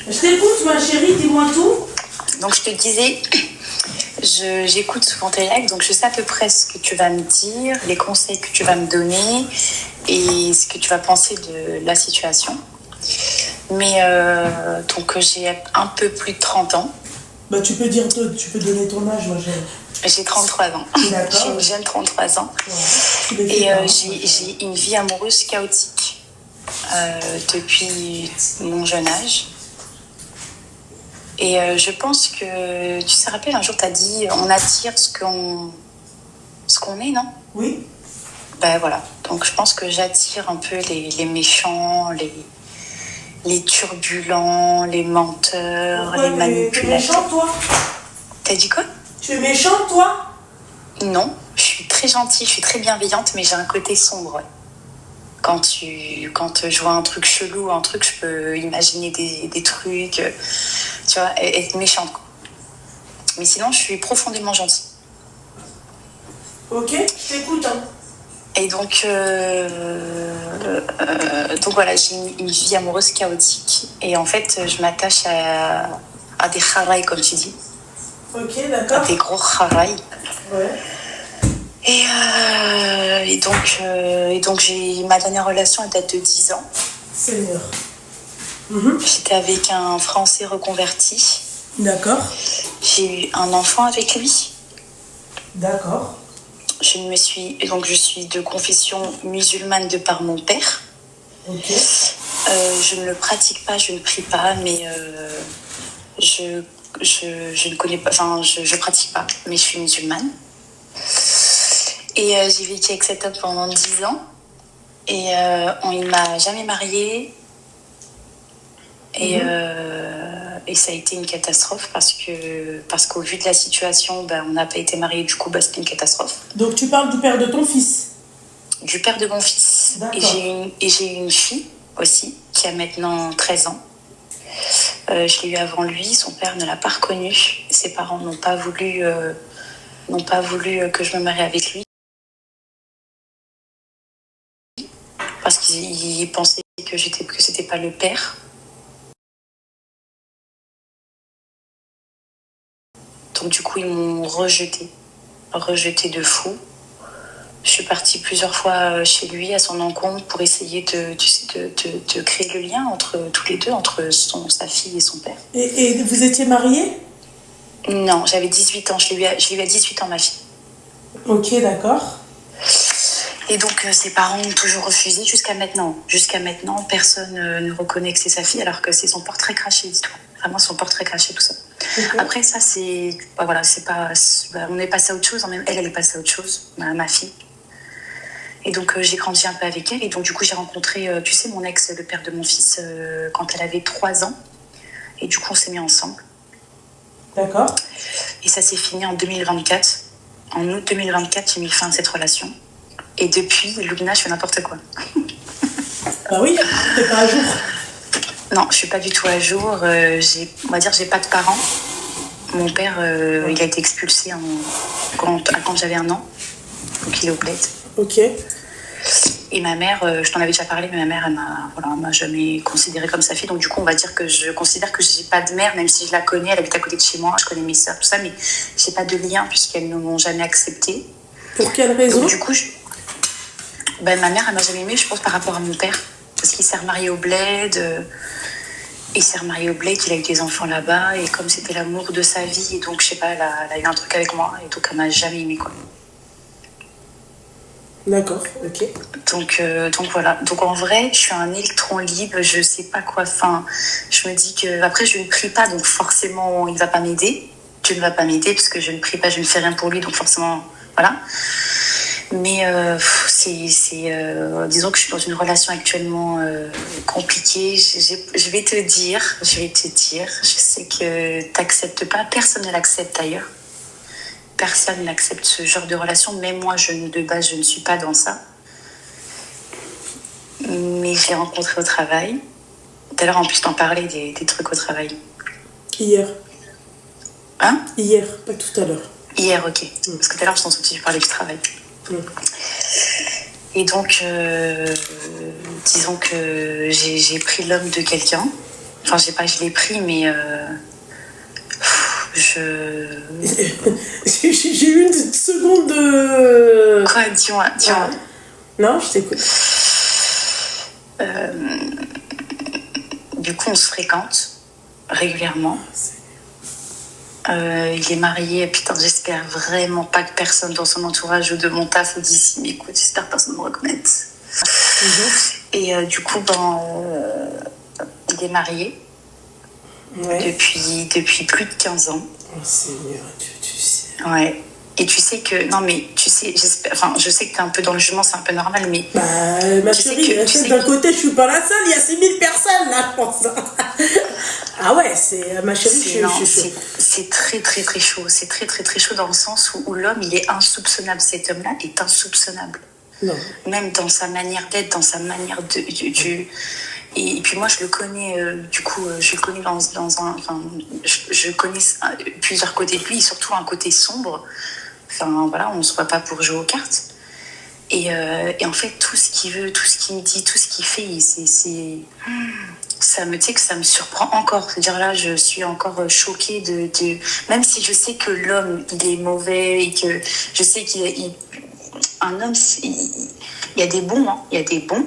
Je t'écoute, ma chérie, dis-moi tout. Donc, je te disais, j'écoute souvent tes lives, donc je sais à peu près ce que tu vas me dire, les conseils que tu vas me donner et ce que tu vas penser de la situation. Mais donc, j'ai un peu plus de 30 ans. Bah, tu peux donner ton âge, ma chérie. J'ai 33 ans. D'accord. J'ai une jeune 33 ans. Ouais. Et j'ai une vie amoureuse chaotique depuis mon jeune âge. Et je pense que, tu te rappelles, un jour, tu as dit, on attire ce qu'on est, non? Oui. Ben voilà. Donc, je pense que j'attire un peu les méchants, les turbulents, les menteurs, Pourquoi les manipulateurs. Tu es méchante, toi? T'as dit quoi? Tu es méchante, toi? Non, je suis très gentille, je suis très bienveillante, mais j'ai un côté sombre. Ouais. Quand je vois un truc chelou, je peux imaginer des trucs, tu vois, être méchante. Quoi. Mais sinon, je suis profondément gentille. Ok, je t'écoute. Hein. Et donc voilà, j'ai une vie amoureuse chaotique. Et en fait, je m'attache à des kharaïs, comme tu dis. Ok, d'accord. À des gros kharaïs. Ouais. Et donc ma dernière relation, elle date de 10 ans. Seigneur. J'étais avec un Français reconverti. D'accord. J'ai eu un enfant avec lui. D'accord. Je suis de confession musulmane de par mon père. Ok. Je ne le pratique pas, je ne prie pas, mais je ne connais pas, enfin je pratique pas, mais je suis musulmane. Et j'ai vécu avec cet homme pendant 10 ans. Et il m'a jamais mariée. Et ça a été une catastrophe parce qu'au vu de la situation, on n'a pas été mariés, du coup c'était une catastrophe. Donc tu parles du père de ton fils? Du père de mon fils. D'accord. Et j'ai eu une fille aussi qui a maintenant 13 ans. Je l'ai eu avant lui, son père ne l'a pas reconnu. Ses parents n'ont pas voulu que je me marie avec lui. Parce qu'ils pensaient que c'était pas le père. Donc du coup, ils m'ont rejetée de fou. Je suis partie plusieurs fois chez lui, à son encontre, pour essayer de créer le lien entre tous les deux, entre sa fille et son père. Et vous étiez mariés? Non, j'avais 18 ans. Je l'ai eu à 18 ans, ma fille. Ok, d'accord. Et donc, ses parents ont toujours refusé jusqu'à maintenant. Jusqu'à maintenant, personne ne reconnaît que c'est sa fille, alors que c'est son portrait craché, dis-toi. Vraiment, son portrait craché, tout ça. Okay. Après, ça, c'est... voilà, c'est pas... on est passé à autre chose. Même elle est passée à autre chose, ma fille. Et donc, j'ai grandi un peu avec elle. Et donc, du coup, j'ai rencontré, tu sais, mon ex, le père de mon fils, quand elle avait 3 ans. Et du coup, on s'est mis ensemble. D'accord. Et ça s'est fini en 2024. En août 2024, j'ai mis fin à cette relation. Et depuis, Lubna, je fais n'importe quoi. Bah oui, t'es pas à jour. Non, je suis pas du tout à jour. On va dire, j'ai pas de parents. Mon père, il a été expulsé quand j'avais 1 an. Donc il est au bled. Ok. Et ma mère, je t'en avais déjà parlé, mais ma mère, elle m'a jamais considérée comme sa fille. Donc du coup, on va dire que je considère que j'ai pas de mère, même si je la connais. Elle habite à côté de chez moi. Je connais mes sœurs, tout ça, mais j'ai pas de lien puisqu'elles ne m'ont jamais acceptée. Pour quelle raison? Donc du coup, ma mère, elle m'a jamais aimée, je pense, par rapport à mon père. Parce qu'il s'est remarié au bled. il s'est remarié au Bled, il a eu des enfants là-bas, et comme c'était l'amour de sa vie, et donc je sais pas, elle a eu un truc avec moi, et donc elle m'a jamais aimé quoi. D'accord, ok. Donc voilà. Donc en vrai, je suis un électron libre, je sais pas quoi. Enfin, je me dis que après je ne prie pas, donc forcément il va pas m'aider. Dieu ne va pas m'aider parce que je ne prie pas, je ne fais rien pour lui, donc forcément voilà. Mais disons que je suis dans une relation actuellement compliquée. Je vais te dire, je sais que t'acceptes pas, personne ne l'accepte d'ailleurs. Personne n'accepte ce genre de relation, même moi, de base, je ne suis pas dans ça. Mais je l'ai rencontré au travail. Tout à l'heure, en plus, t'en parlais des trucs au travail. Hier. Hein? Hier, pas tout à l'heure. Hier, ok. Parce que tout à l'heure, je t'en entendu parler du travail. Et donc, disons que j'ai pris l'homme de quelqu'un. Enfin, je l'ai pris, mais... J'ai eu une seconde de... Quoi, dis-moi. Non, je t'écoute. Du coup, on se fréquente régulièrement. Il est marié, putain, j'espère vraiment pas que personne dans son entourage ou de mon taf d'ici m'écoute, j'espère que personne ne me reconnaître. Et du coup, il est marié. Ouais. Depuis plus de 15 ans. Oh Seigneur, tu sais. Ouais. Et tu sais que... Non, mais tu sais, je sais que t'es un peu dans le jugement, c'est un peu normal, mais... Bah, ma chérie, d'un côté, je suis pas la seule, il y a 6000 personnes, là, je pense. Ah ouais, c'est... Ma chérie, c'est très, très, très chaud. C'est très, très, très chaud dans le sens où l'homme, il est insoupçonnable. Cet homme-là est insoupçonnable. Non. Même dans sa manière d'être, dans sa manière de et puis moi, je le connais, je le connais dans un... Enfin, je connais plusieurs côtés de lui, surtout un côté sombre. Enfin, voilà, on se voit pas pour jouer aux cartes. Et en fait, tout ce qu'il veut, tout ce qu'il me dit, tout ce qu'il fait, ça me surprend encore. C'est-à-dire là, je suis encore choquée de... Même si je sais que l'homme, il est mauvais et que je sais un homme, il y a des bons, hein, il y a des bons.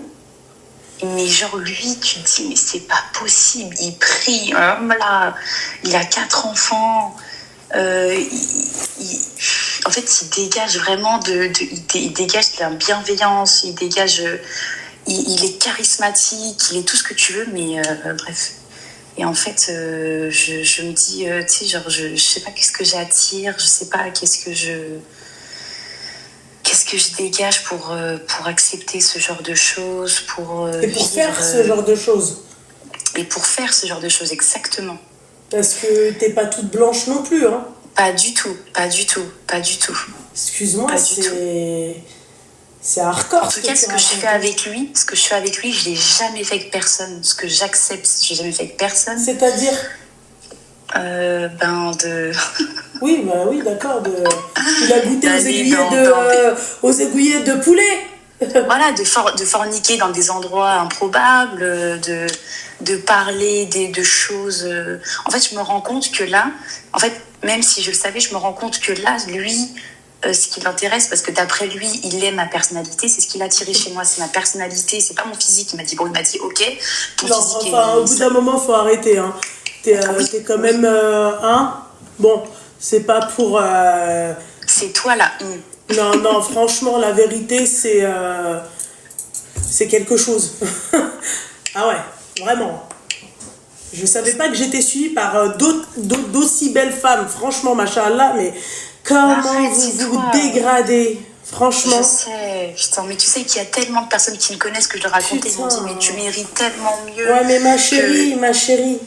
Mais genre lui, tu te dis, mais c'est pas possible, il prie, là, il a 4 enfants, en fait, il dégage vraiment il dégage de la bienveillance, il dégage, il est charismatique, il est tout ce que tu veux, mais bref. Et en fait, je me dis, tu sais, genre, je sais pas qu'est-ce que j'attire, je sais pas qu'est-ce que je dégage pour accepter ce genre de choses, et pour faire ce genre de choses. Et pour faire ce genre de choses, exactement. Parce que t'es pas toute blanche non plus, hein. Pas du tout. Excuse-moi, c'est hardcore. En tout cas, ce que je fais avec lui, je l'ai jamais fait avec personne. Ce que j'accepte, je l'ai jamais fait avec personne. C'est-à-dire Oui, d'accord. Il a goûté aux aiguillettes de poulet. Voilà, de forniquer dans des endroits improbables, de parler de choses. En fait, je me rends compte que là, même si je le savais, je me rends compte que là, lui, ce qui l'intéresse, parce que d'après lui, il aime ma personnalité, c'est ce qu'il a attiré chez moi, c'est ma personnalité, c'est pas mon physique. Il m'a dit, ok, ton physique au bout d'un moment, faut arrêter, hein. T'es quand même, bon, c'est pas pour... C'est toi là. Non, franchement, la vérité, c'est quelque chose. Ah ouais, vraiment. Je savais pas que j'étais suivie par d'aussi belles femmes. Franchement, machallah, mais comment vous dégradez, franchement. Je sais, putain, mais tu sais qu'il y a tellement de personnes qui me connaissent que je leur racontais, ils m'ont dit, mais tu mérites tellement mieux. Ouais, mais ma chérie.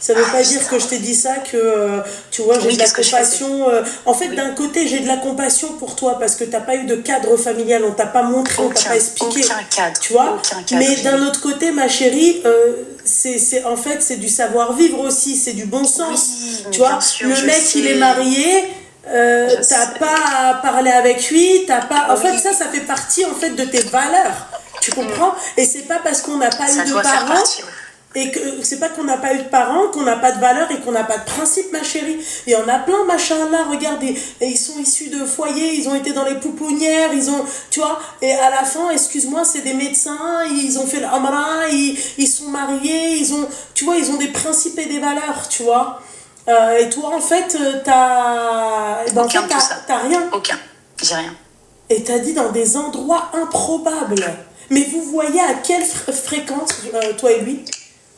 Ça veut pas dire que je t'ai dit ça, que tu vois, j'ai de la compassion. En fait, d'un côté, j'ai de la compassion pour toi parce que t'as pas eu de cadre familial, on t'a pas montré, on t'a pas expliqué. Aucun cadre. Tu vois. Mais d'un autre côté, ma chérie, c'est du savoir-vivre aussi, c'est du bon sens. Oui, tu vois, sûr, le mec, il est marié. T'as pas à parler avec lui, t'as pas. En fait, ça fait partie en fait de tes valeurs. Tu comprends? Et c'est pas parce qu'on n'a pas eu de parents. Et que c'est pas qu'on n'a pas eu de parents, qu'on n'a pas de valeurs et qu'on n'a pas de principes, ma chérie. Il y en a plein, machin là, regardez, et ils sont issus de foyers, ils ont été dans les pouponnières, ils ont, tu vois, et à la fin, excuse-moi, c'est des médecins, ils ont fait l'Amra, ils sont mariés, ils ont, tu vois, ils ont des principes et des valeurs, tu vois. Et toi, en fait, Aucun de tout ça. t'as rien. Aucun. J'ai rien. Et t'as dit dans des endroits improbables. Mais vous voyez à quelle fréquence, toi et lui?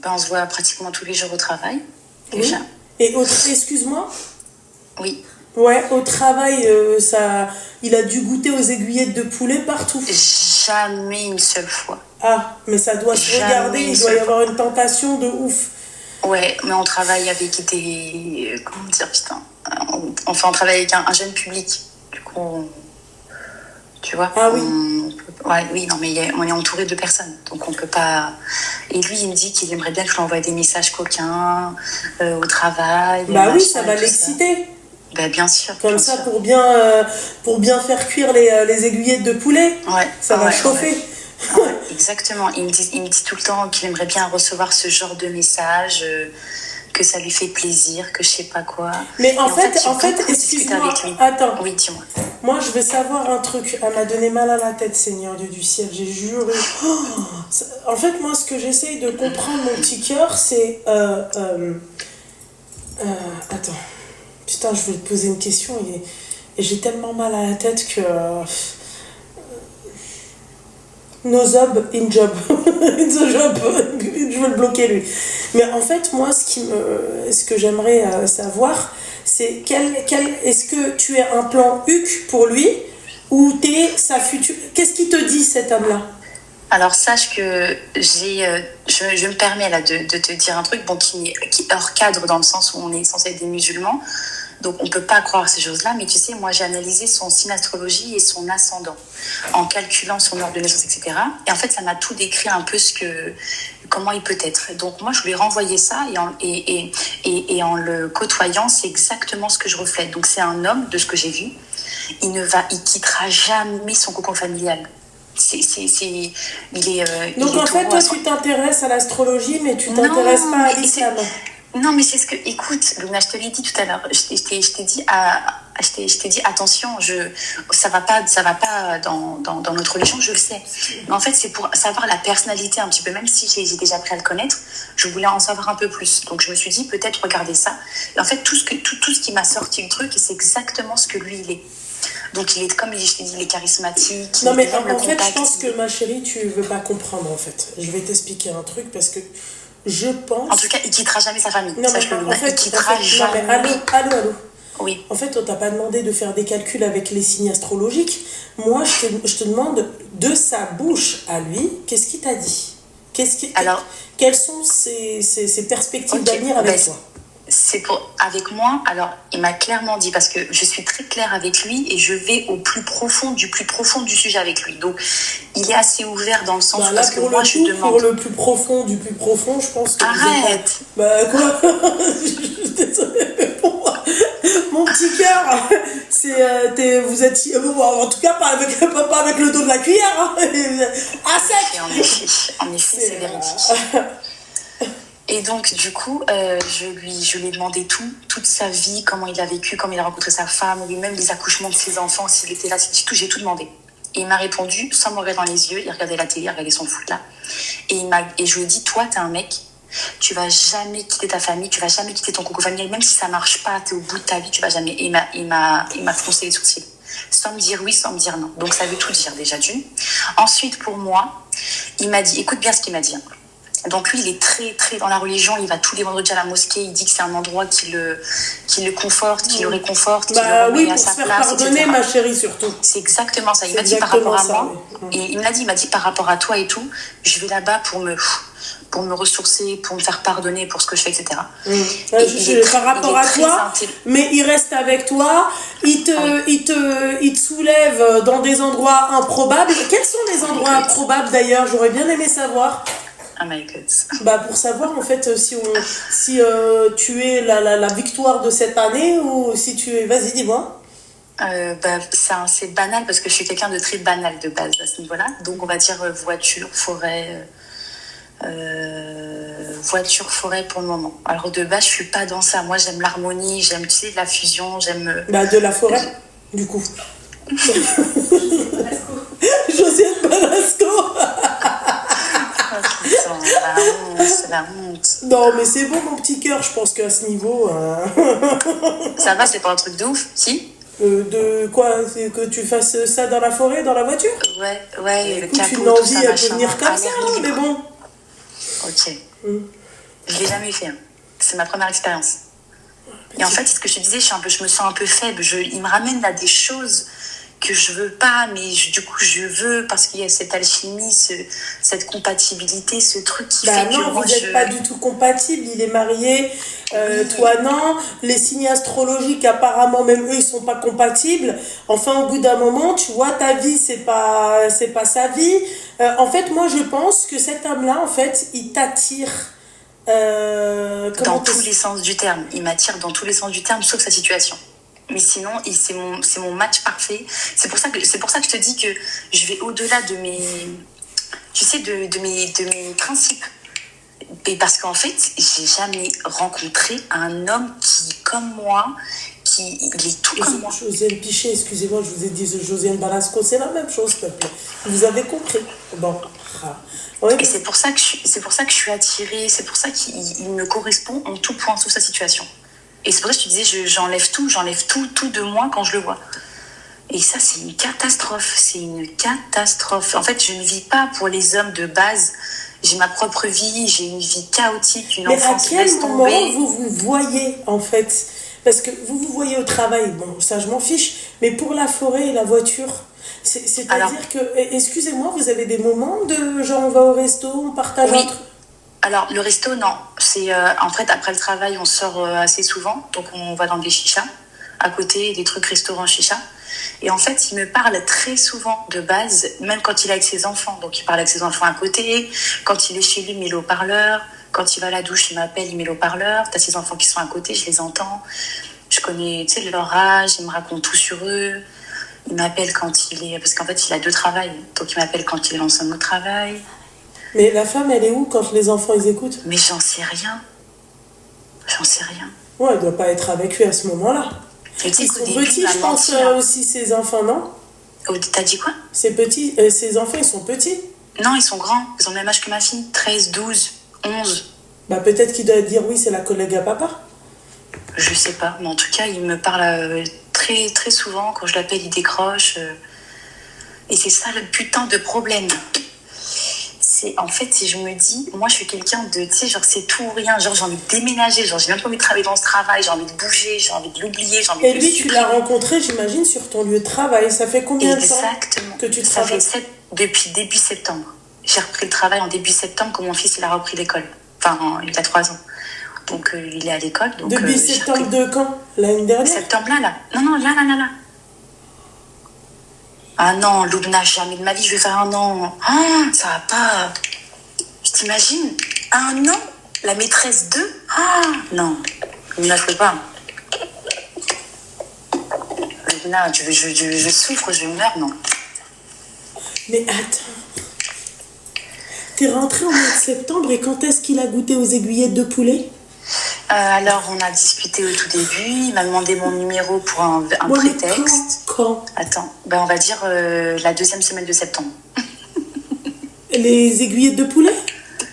Ben, on se voit pratiquement tous les jours au travail, déjà. Oui. Et excuse-moi? Oui. Ouais, au travail, il a dû goûter aux aiguillettes de poulet partout. Jamais une seule fois. Ah, mais ça doit se Jamais regarder, une il doit y seule avoir une tentation de ouf. Ouais, mais on travaille avec des... Comment dire, putain. On travaille avec un jeune public. Du coup, tu vois. Ah oui. Oui, non, mais on est entouré de personnes. Donc on peut pas... Et lui, il me dit qu'il aimerait bien que je lui envoie des messages coquins au travail. Bah oui, machin, ça va tout l'exciter. Bah bien sûr. Comme bien ça, sûr. pour bien faire cuire les aiguillettes de poulet. Ouais. Ça va chauffer. Ouais, exactement. Il me dit tout le temps qu'il aimerait bien recevoir ce genre de message, que ça lui fait plaisir, que je sais pas quoi. Mais Et en fait, j'ai beaucoup discuté excuse-moi, avec lui. attends. Oui, dis-moi. Moi, je veux savoir un truc. Elle m'a donné mal à la tête, Seigneur Dieu du ciel. J'ai juré. Oh, en fait, moi, ce que j'essaye de comprendre, mon petit cœur, c'est... attends. Putain, je vais te poser une question et j'ai tellement mal à la tête que... no job, in job. In the job. Je veux le bloquer, lui. Mais en fait, moi, ce que j'aimerais savoir, c'est est-ce que tu es un plan HUC pour lui ou t'es sa future... Qu'est-ce qui te dit, cet homme-là? Alors, sache que je me permets là de te dire un truc qui est hors cadre dans le sens où on est censé être des musulmans. Donc, on ne peut pas croire ces choses-là. Mais tu sais, moi, j'ai analysé son signe astrologie et son ascendant en calculant son ordre de naissance, etc. Et en fait, ça m'a tout décrit un peu comment il peut être. Donc, moi, je lui ai renvoyé ça et en le côtoyant, c'est exactement ce que je reflète. Donc, c'est un homme, de ce que j'ai vu. Il quittera jamais son cocon familial. Donc en fait, toi, tu t'intéresses à l'astrologie, mais tu t'intéresses pas à l'islam. Non, mais c'est ce que... Écoute, Luna, je te l'ai dit tout à l'heure. Je t'ai dit, attention, ça va pas dans notre religion, je le sais. Mais en fait, c'est pour savoir la personnalité un petit peu, même si j'ai déjà appris à le connaître, je voulais en savoir un peu plus. Donc je me suis dit, peut-être regarder ça. Et en fait, tout ce qui m'a sorti le truc, c'est exactement ce que lui, il est. Donc il est, comme je t'ai dit, il est charismatique. Non mais en fait, je pense que ma chérie, tu veux pas comprendre en fait. Je vais t'expliquer un truc parce que je pense... En tout cas, il quittera jamais sa famille. Non, mais il quittera jamais. Allô. Oui. En fait, on t'a pas demandé de faire des calculs avec les signes astrologiques. Moi, je te demande de sa bouche à lui, qu'est-ce qu'il t'a dit? Quelles sont ses perspectives d'avenir avec toi? Avec moi, alors il m'a clairement dit, parce que je suis très claire avec lui et je vais au plus profond du sujet avec lui. Donc il est assez ouvert dans le sens là, parce que moi je demande. Pour le plus profond du plus profond, je pense que... Arrête. Quoi? Je suis désolée, mais pour moi, mon petit cœur, vous êtes... en tout cas, pas avec le dos de la cuillère. Hein. À sec. En effet, c'est véridique. Et donc, du coup, je lui ai demandé toute sa vie, comment il a vécu, comment il a rencontré sa femme, lui-même les accouchements de ses enfants, s'il était là, j'ai tout demandé. Et il m'a répondu, sans me regarder dans les yeux, il regardait la télé, il regardait son foot là. Et je lui ai dit, toi, t'es un mec, tu vas jamais quitter ta famille, tu vas jamais quitter ton coco familial, même si ça marche pas, t'es au bout de ta vie, tu vas jamais. Et il m'a froncé les sourcils, sans me dire oui, sans me dire non. Donc, ça veut tout dire déjà d'une. Ensuite, pour moi, il m'a dit, écoute bien ce qu'il m'a dit. Donc lui, il est très, très dans la religion. Il va tous les vendredis à la mosquée. Il dit que c'est un endroit qui le conforte, qui le réconforte, qui le remet à sa place, pardonner, etc. ma chérie, surtout. C'est exactement ça. Il m'a dit par rapport à moi. Et il m'a dit par rapport à toi et tout, je vais là-bas pour me ressourcer, pour me faire pardonner pour ce que je fais, etc. Par rapport à toi, mais il reste avec toi, il te soulève dans des endroits improbables. Quels sont les endroits improbables d'ailleurs? J'aurais bien aimé savoir. Oh my God. Pour savoir en fait si tu es la victoire de cette année ou si tu es... Vas-y, dis-moi. C'est banal parce que je suis quelqu'un de très banal de base à ce niveau-là. Donc on va dire voiture, forêt, Voiture, forêt pour le moment. Alors de base, je suis pas dans ça. Moi, j'aime l'harmonie, j'aime, tu sais, la fusion, j'aime... Bah, de la forêt, du coup. Josiane Balasco. C'est la honte. Non, mais c'est bon, mon petit cœur, je pense qu'à ce niveau... Ça va, c'est pas un truc de ouf, si? De quoi? C'est que tu fasses ça dans la forêt, dans la voiture? Ouais, le Écoute, capot, une tout envie, ça, elle peut machin, venir comme à ça, l'air hein, mais libre. bon. Ok. Je l'ai jamais fait. Hein. C'est ma première expérience. Et en fait, c'est ce que je te disais, je me sens un peu faible. Il me ramène à des choses que je veux pas, mais du coup, je veux parce qu'il y a cette alchimie, cette compatibilité, ce truc qui fait non, que moi, vous n'êtes pas du tout compatibles. Il est marié, toi non. Les signes astrologiques, apparemment, même eux, ils sont pas compatibles. Enfin, au bout d'un moment, tu vois, ta vie, c'est pas sa vie. En fait, moi, je pense que cet homme-là, en fait, il t'attire. Dans tous les sens du terme. Il m'attire dans tous les sens du terme, sauf sa situation. Mais sinon, c'est mon match parfait. C'est pour ça que je te dis que je vais au-delà de mes, tu sais, de mes principes. Et parce qu'en fait, j'ai jamais rencontré un homme qui, comme moi, il est tout comme moi. Josiane Pichet, excusez-moi, je vous ai dit Josiane Balasco, c'est la même chose, s'il te plaît. Vous avez compris. Bon. Ouais, et c'est pour ça que je suis attirée, c'est pour ça qu'il me correspond en tout point sous sa situation. Et c'est pour ça que je te disais, j'enlève tout de moi quand je le vois. Et ça, c'est une catastrophe. En fait, je ne vis pas pour les hommes de base. J'ai ma propre vie, j'ai une vie chaotique, une enfance laisse tomber. Mais à quel moment vous voyez, en fait? Parce que vous voyez au travail, bon, ça je m'en fiche, mais pour la forêt et la voiture, c'est-à-dire que, excusez-moi, vous avez des moments de genre on va au resto, on partage un truc? Alors, le resto, non. C'est en fait, après le travail, on sort assez souvent. Donc, on va dans des chichas, à côté, des trucs restaurants chicha. Et en fait, il me parle très souvent de base, même quand il est avec ses enfants. Donc, il parle avec ses enfants à côté. Quand il est chez lui, il met le haut-parleur. Quand il va à la douche, il m'appelle, il met le haut-parleur. T'as ses enfants qui sont à côté, je les entends. Je connais, tu sais, leur âge. Il me raconte tout sur eux. Il m'appelle quand il est... Parce qu'en fait, il a 2 travails. Donc, il m'appelle quand il est ensemble au travail. Mais la femme, elle est où quand les enfants, ils écoutent? Mais j'en sais rien. Ouais, elle doit pas être avec lui à ce moment-là. Ils sont petits, je pense, aussi, ses enfants, non? T'as dit quoi? Ses enfants, ils sont petits? Non, ils sont grands. Ils ont le même âge que ma fille. 13, 12, 11. Bah, peut-être qu'il doit dire oui, c'est la collègue à papa. Je sais pas. Mais en tout cas, il me parle très, très souvent. Quand je l'appelle, il décroche. Et c'est ça le putain de problème. En fait, je me dis, moi je suis quelqu'un de, tu sais, genre c'est tout ou rien, genre j'ai envie de déménager, genre j'ai même pas envie de travailler dans ce travail, j'ai envie de bouger, j'ai envie de l'oublier, j'ai envie de le supprimer. Et lui, tu l'as rencontré, j'imagine, sur ton lieu de travail. Ça fait combien de temps que tu travailles? Ça fait depuis début septembre. J'ai repris le travail en début septembre quand mon fils il a repris l'école. Enfin, il a 3 ans. Donc il est à l'école. Donc, depuis septembre de quand? L'année dernière? Septembre là. Non, là. Ah non, Loubna, jamais de ma vie, je vais faire 1 an. Ah, ça va pas. Je t'imagine, 1 an, la maîtresse 2. Ah, non, Loubna, je peux pas. Loubna, je souffre, je meurs, non. Mais attends. T'es rentrée au mois de septembre et quand est-ce qu'il a goûté aux aiguillettes de poulet? Alors, on a discuté au tout début. Il m'a demandé mon numéro pour un prétexte. Quand? Attends, on va dire la 2e semaine de septembre. Les aiguillettes de poulet?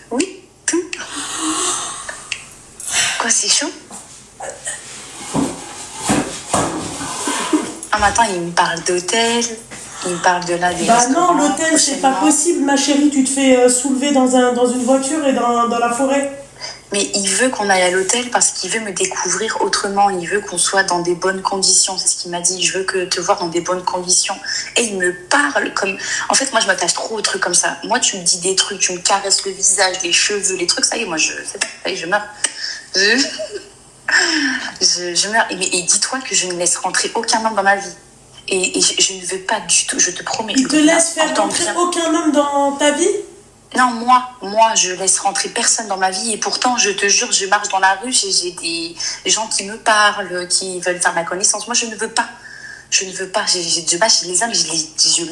Oui, tout. Quoi, c'est chaud? Un matin, il me parle d'hôtel. Il me parle de là des non, l'hôtel, c'est pas possible, ma chérie. Tu te fais soulever dans une voiture et dans la forêt. Mais il veut qu'on aille à l'hôtel parce qu'il veut me découvrir autrement. Il veut qu'on soit dans des bonnes conditions. C'est ce qu'il m'a dit. Je veux te voir dans des bonnes conditions. Et il me parle comme... En fait, moi, je m'attache trop aux trucs comme ça. Moi, tu me dis des trucs, tu me caresses le visage, les cheveux, les trucs. Ça y est, moi, je meurs. Je meurs. Et dis-toi que je ne laisse rentrer aucun homme dans ma vie. Et je ne veux pas du tout, je te promets. Il te laisse faire rentrer aucun homme dans ta vie? Non, moi, je laisse rentrer personne dans ma vie et pourtant, je te jure, je marche dans la rue, j'ai des gens qui me parlent, qui veulent faire ma connaissance. Moi, je ne veux pas. De base, les hommes, je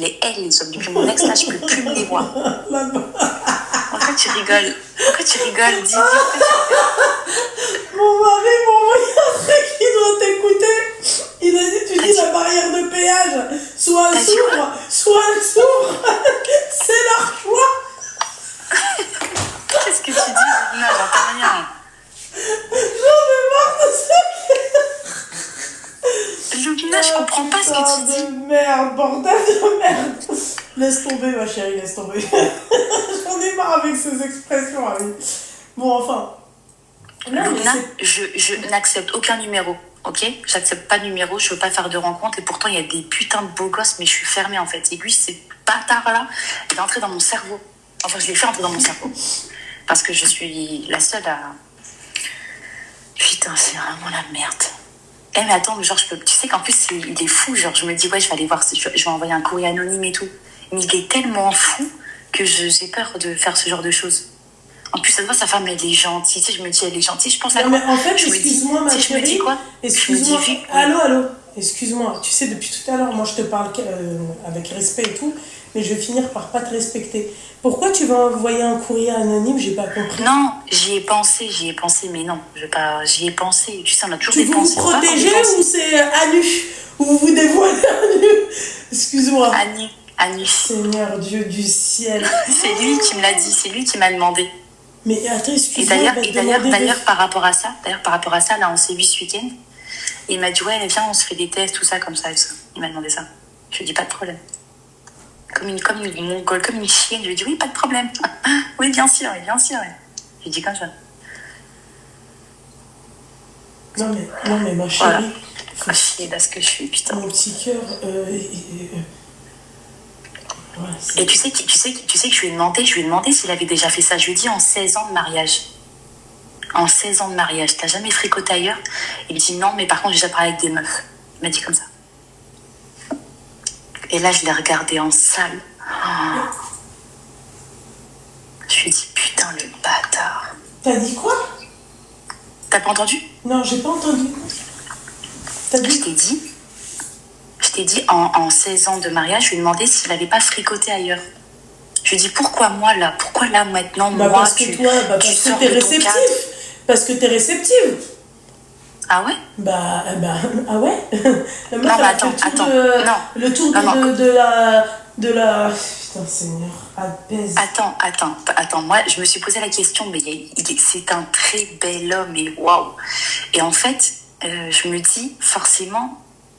les hais, les hommes. Depuis mon ex, là, je ne peux plus me les voir. En fait, Pourquoi tu rigoles? Pourquoi tu rigoles? Dis, pourquoi tu rigoles? Mon mari m'a envoyé un truc qui doit t'écouter. Il a dit, tu dis la barrière de péage, soit elle s'ouvre, soit elle s'ouvre. C'est leur choix. Qu'est-ce que tu dis, Luna? J'entends rien. J'en ai marre de ça. Luna, je comprends pas ce que tu dis. De merde, bordel de merde. Laisse tomber, ma chérie, laisse tomber. J'en ai marre avec ces expressions, Harry. Bon, enfin. Non, Luna, je n'accepte aucun numéro, ok? J'accepte pas de numéro, je veux pas faire de rencontre, et pourtant il y a des putains de beaux gosses, mais je suis fermée en fait. Et lui, ce bâtard-là, il est entré dans mon cerveau. Enfin, je l'ai fait entrer dans mon cerveau. Parce que je suis la seule à... Putain, c'est vraiment la merde. Eh mais attends, genre, tu sais qu'en plus, il est fou, genre, je me dis, ouais, je vais aller voir, je vais envoyer un courrier anonyme et tout. Mais il est tellement fou que j'ai peur de faire ce genre de choses. En plus, ça se voit, sa femme, elle est gentille. Tu sais, je me dis, elle est gentille. Je pense à non, quoi? mais en fait, je excuse-moi, me dis, ma chérie. Je me dis quoi? Excuse-moi. Je me dis, Allô. Excuse-moi. Tu sais, depuis tout à l'heure, moi, je te parle avec respect et tout, mais je vais finir par pas te respecter. Pourquoi tu vas envoyer un courrier anonyme? J'ai pas compris. Non, j'y ai pensé, mais non. J'y ai pensé. Tu sais, on a toujours des Tu pensées. vous protégez ou c'est à nu? Ou vous vous dévoilez à nu? Excuse-moi. À nu. Seigneur Dieu du ciel. C'est lui qui me l'a dit, c'est lui qui m'a demandé. Mais attends, excuse-moi. Et d'ailleurs, par rapport à ça, là, on s'est vu ce week-end. Et il m'a dit, ouais, viens, on se fait des tests, tout ça, comme ça, et ça. Il m'a demandé ça. Je lui ai dit, pas de problème. Comme une mongole, comme une chienne. Je lui ai dit, oui, pas de problème. Oui, bien sûr. Je lui ai dit comme ça. Non, mais ma chérie. Voilà. Faut chier là ce que je suis, putain. Mon petit cœur. Ouais, et tu sais que je lui ai demandé s'il avait déjà fait ça. Je lui ai dit en 16 ans de mariage. En 16 ans de mariage, t'as jamais fricoté ailleurs? Il me dit non, mais par contre, j'ai déjà parlé avec des meufs. Il m'a dit comme ça. Et là, je l'ai regardé en salle. Oh. Je lui ai dit, putain, le bâtard. T'as dit quoi? T'as pas entendu? Non, j'ai pas entendu. T'as dit? Je t'ai dit, en 16 ans de mariage, je lui ai demandé s'il n'avait pas fricoté ailleurs. Je lui ai dit, pourquoi moi là? Pourquoi là maintenant, moi, parce que t'es réceptive. Parce que t'es réceptive. Ah ouais? Ah ouais? La meuf, non, mais attends. Le tour de la... Putain, Seigneur, apaise. Attends, moi, je me suis posé la question, mais c'est un très bel homme, et waouh! Et en fait, je me dis, forcément,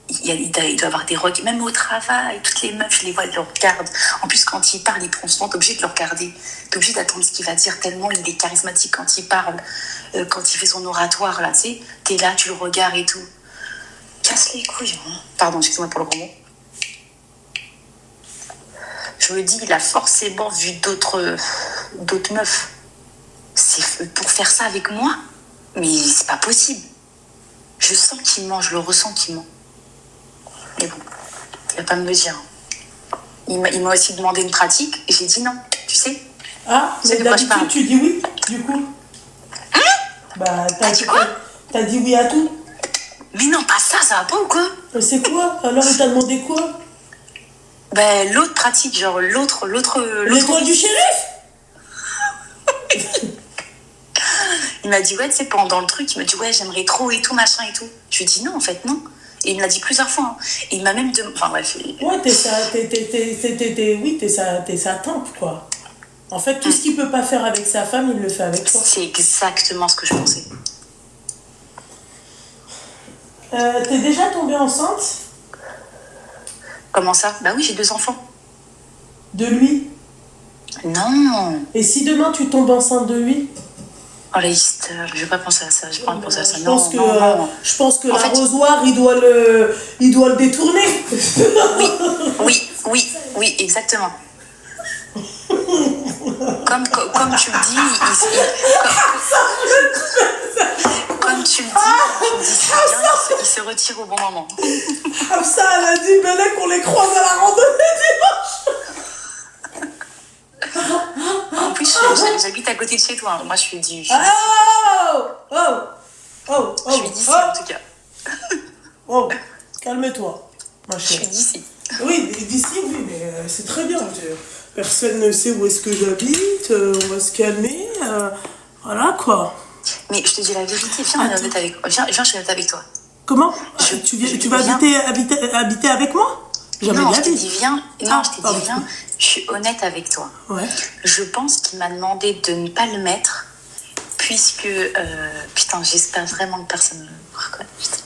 il doit avoir des regards, même au travail, toutes les meufs, je les vois, elles le regardent. En plus, quand il parle, il prend son temps, t'es obligé de le regarder. T'es obligé d'attendre ce qu'il va dire, tellement il est charismatique quand il parle, quand il fait son oratoire, là, tu sais. T'es là, tu le regardes et tout. Casse les couilles, hein. Pardon, excuse-moi pour le gros mot. Je me dis, il a forcément vu d'autres meufs. C'est pour faire ça avec moi, mais c'est pas possible. Je sens qu'il ment, je le ressens qu'il ment. Mais bon, il va pas me le dire. Il m'a aussi demandé une pratique et j'ai dit non, tu sais. Ah, mais d'habitude tu dis oui, du coup. T'as dit quoi? T'as dit oui à tout. Mais non, pas ça va pas ou quoi? C'est quoi? Alors il t'a demandé quoi? L'autre pratique, genre l'autre. L'étoile du shérif? Il m'a dit, ouais, tu sais, pendant le truc, il m'a dit, ouais, j'aimerais trop et tout, machin et tout. Je lui ai dit non, en fait, non. Et il me l'a dit plusieurs fois. Hein. Et il m'a même demandé. Enfin, bref. Ouais, t'es sa tante, quoi. En fait, tout ce qu'il peut pas faire avec sa femme, il le fait avec toi. C'est exactement ce que je pensais. T'es déjà tombée enceinte? Comment ça? Bah oui, j'ai 2 enfants. De lui? Non. Et si demain tu tombes enceinte de lui? Oh la histoire, je vais pas penser à ça, je vais pas penser à ça. Je pense que l'arrosoir, il doit le détourner. Oui, exactement. Comme tu le dis, comme tu le dis, il se retire au bon moment. Comme ça, elle a dit, Bellec, on les croise à la randonnée dimanche. En plus, j'habite à côté de chez toi. Hein. Moi, je suis du. Je suis d'ici, en tout cas. Oh, calme-toi, ma chérie. Je suis d'ici. Oui, d'ici, oui, mais c'est très bien. personne ne sait où est-ce que j'habite, on va se calmer, voilà quoi. Mais je te dis la vérité, viens, on est honnête avec... viens, je suis honnête avec toi. Comment? Tu vas habiter avec moi? Jamais Non, de je la t'ai vie. dit viens, je suis honnête avec toi. Ouais. Je pense qu'il m'a demandé de ne pas le mettre, puisque... putain, j'espère vraiment que personne ne me reconnaît. Putain.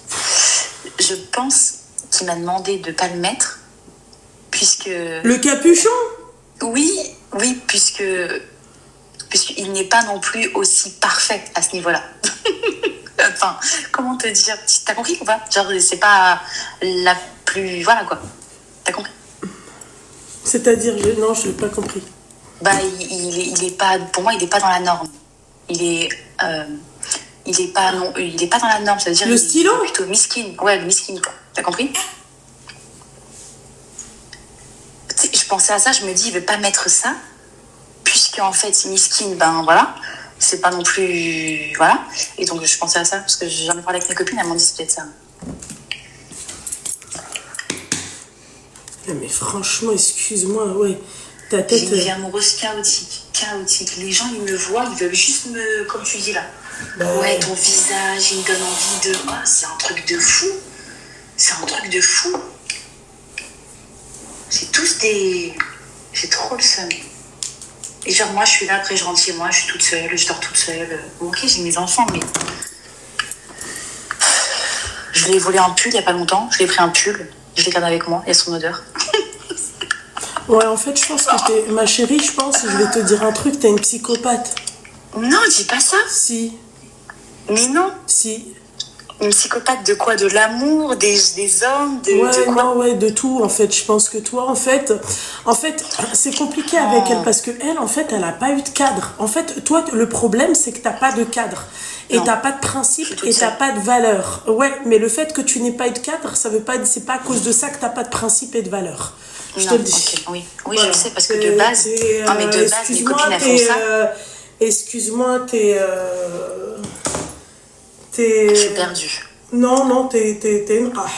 Je pense qu'il m'a demandé de ne pas le mettre, puisque... Le capuchon? Oui, puisqu'il n'est pas non plus aussi parfait à ce niveau-là. Enfin, comment te dire? T'as compris ou pas? Genre, c'est pas la plus... Voilà, quoi. T'as compris? C'est-à-dire, non, je n'ai pas compris. Bah, il est pas... Pour moi, il n'est pas dans la norme. Il est pas dans la norme, ça veut dire... Le stylo? Il est plutôt miskin. Ouais, le miskin, quoi. T'as compris? Je pensais à ça, je me dis, il veut pas mettre ça, puisqu'en fait, miskin, ben voilà, c'est pas non plus... Voilà. Et donc, je pensais à ça, parce que j'en ai parlé avec mes copines, elles m'ont dit, c'est peut-être ça. Mais franchement, excuse-moi, ouais, ta tête... J'ai une vie amoureuse chaotique. Les gens, ils me voient, ils veulent juste me... Comme tu dis là. Bah, ouais, ton visage, il me donne envie de... Oh, c'est un truc de fou. C'est tous des... J'ai trop le seum. Et genre, moi, je suis là, après, je rentre chez moi, je suis toute seule, je dors toute seule. Bon, ok, j'ai mes enfants, mais... Je lui ai volé un pull il y a pas longtemps. Je lui ai pris un pull. Je l'ai gardé avec moi. Il y a son odeur. Ouais, en fait, je pense que ma chérie, je vais te dire un truc, t'es une psychopathe. Non, dis pas ça. Si. Mais non. Si. Une psychopathe de quoi? De l'amour, des hommes, de quoi? Non, ouais, de tout, en fait. Je pense que toi, en fait, c'est compliqué avec elle parce que elle, en fait, elle a pas eu de cadre. En fait, toi, le problème, c'est que t'as pas de cadre. Et t'as pas de principe et t'as pas de valeur. Ouais, mais le fait que tu n'aies pas eu de cadre, ça veut pas, c'est pas à cause de ça que t'as pas de principe et de valeur. Je te le dis. Okay, oui, voilà. Je le sais parce que de base, non mais de base, mes copines elles font ça. Excuse-moi, Je suis perdue. Non, t'es une rah.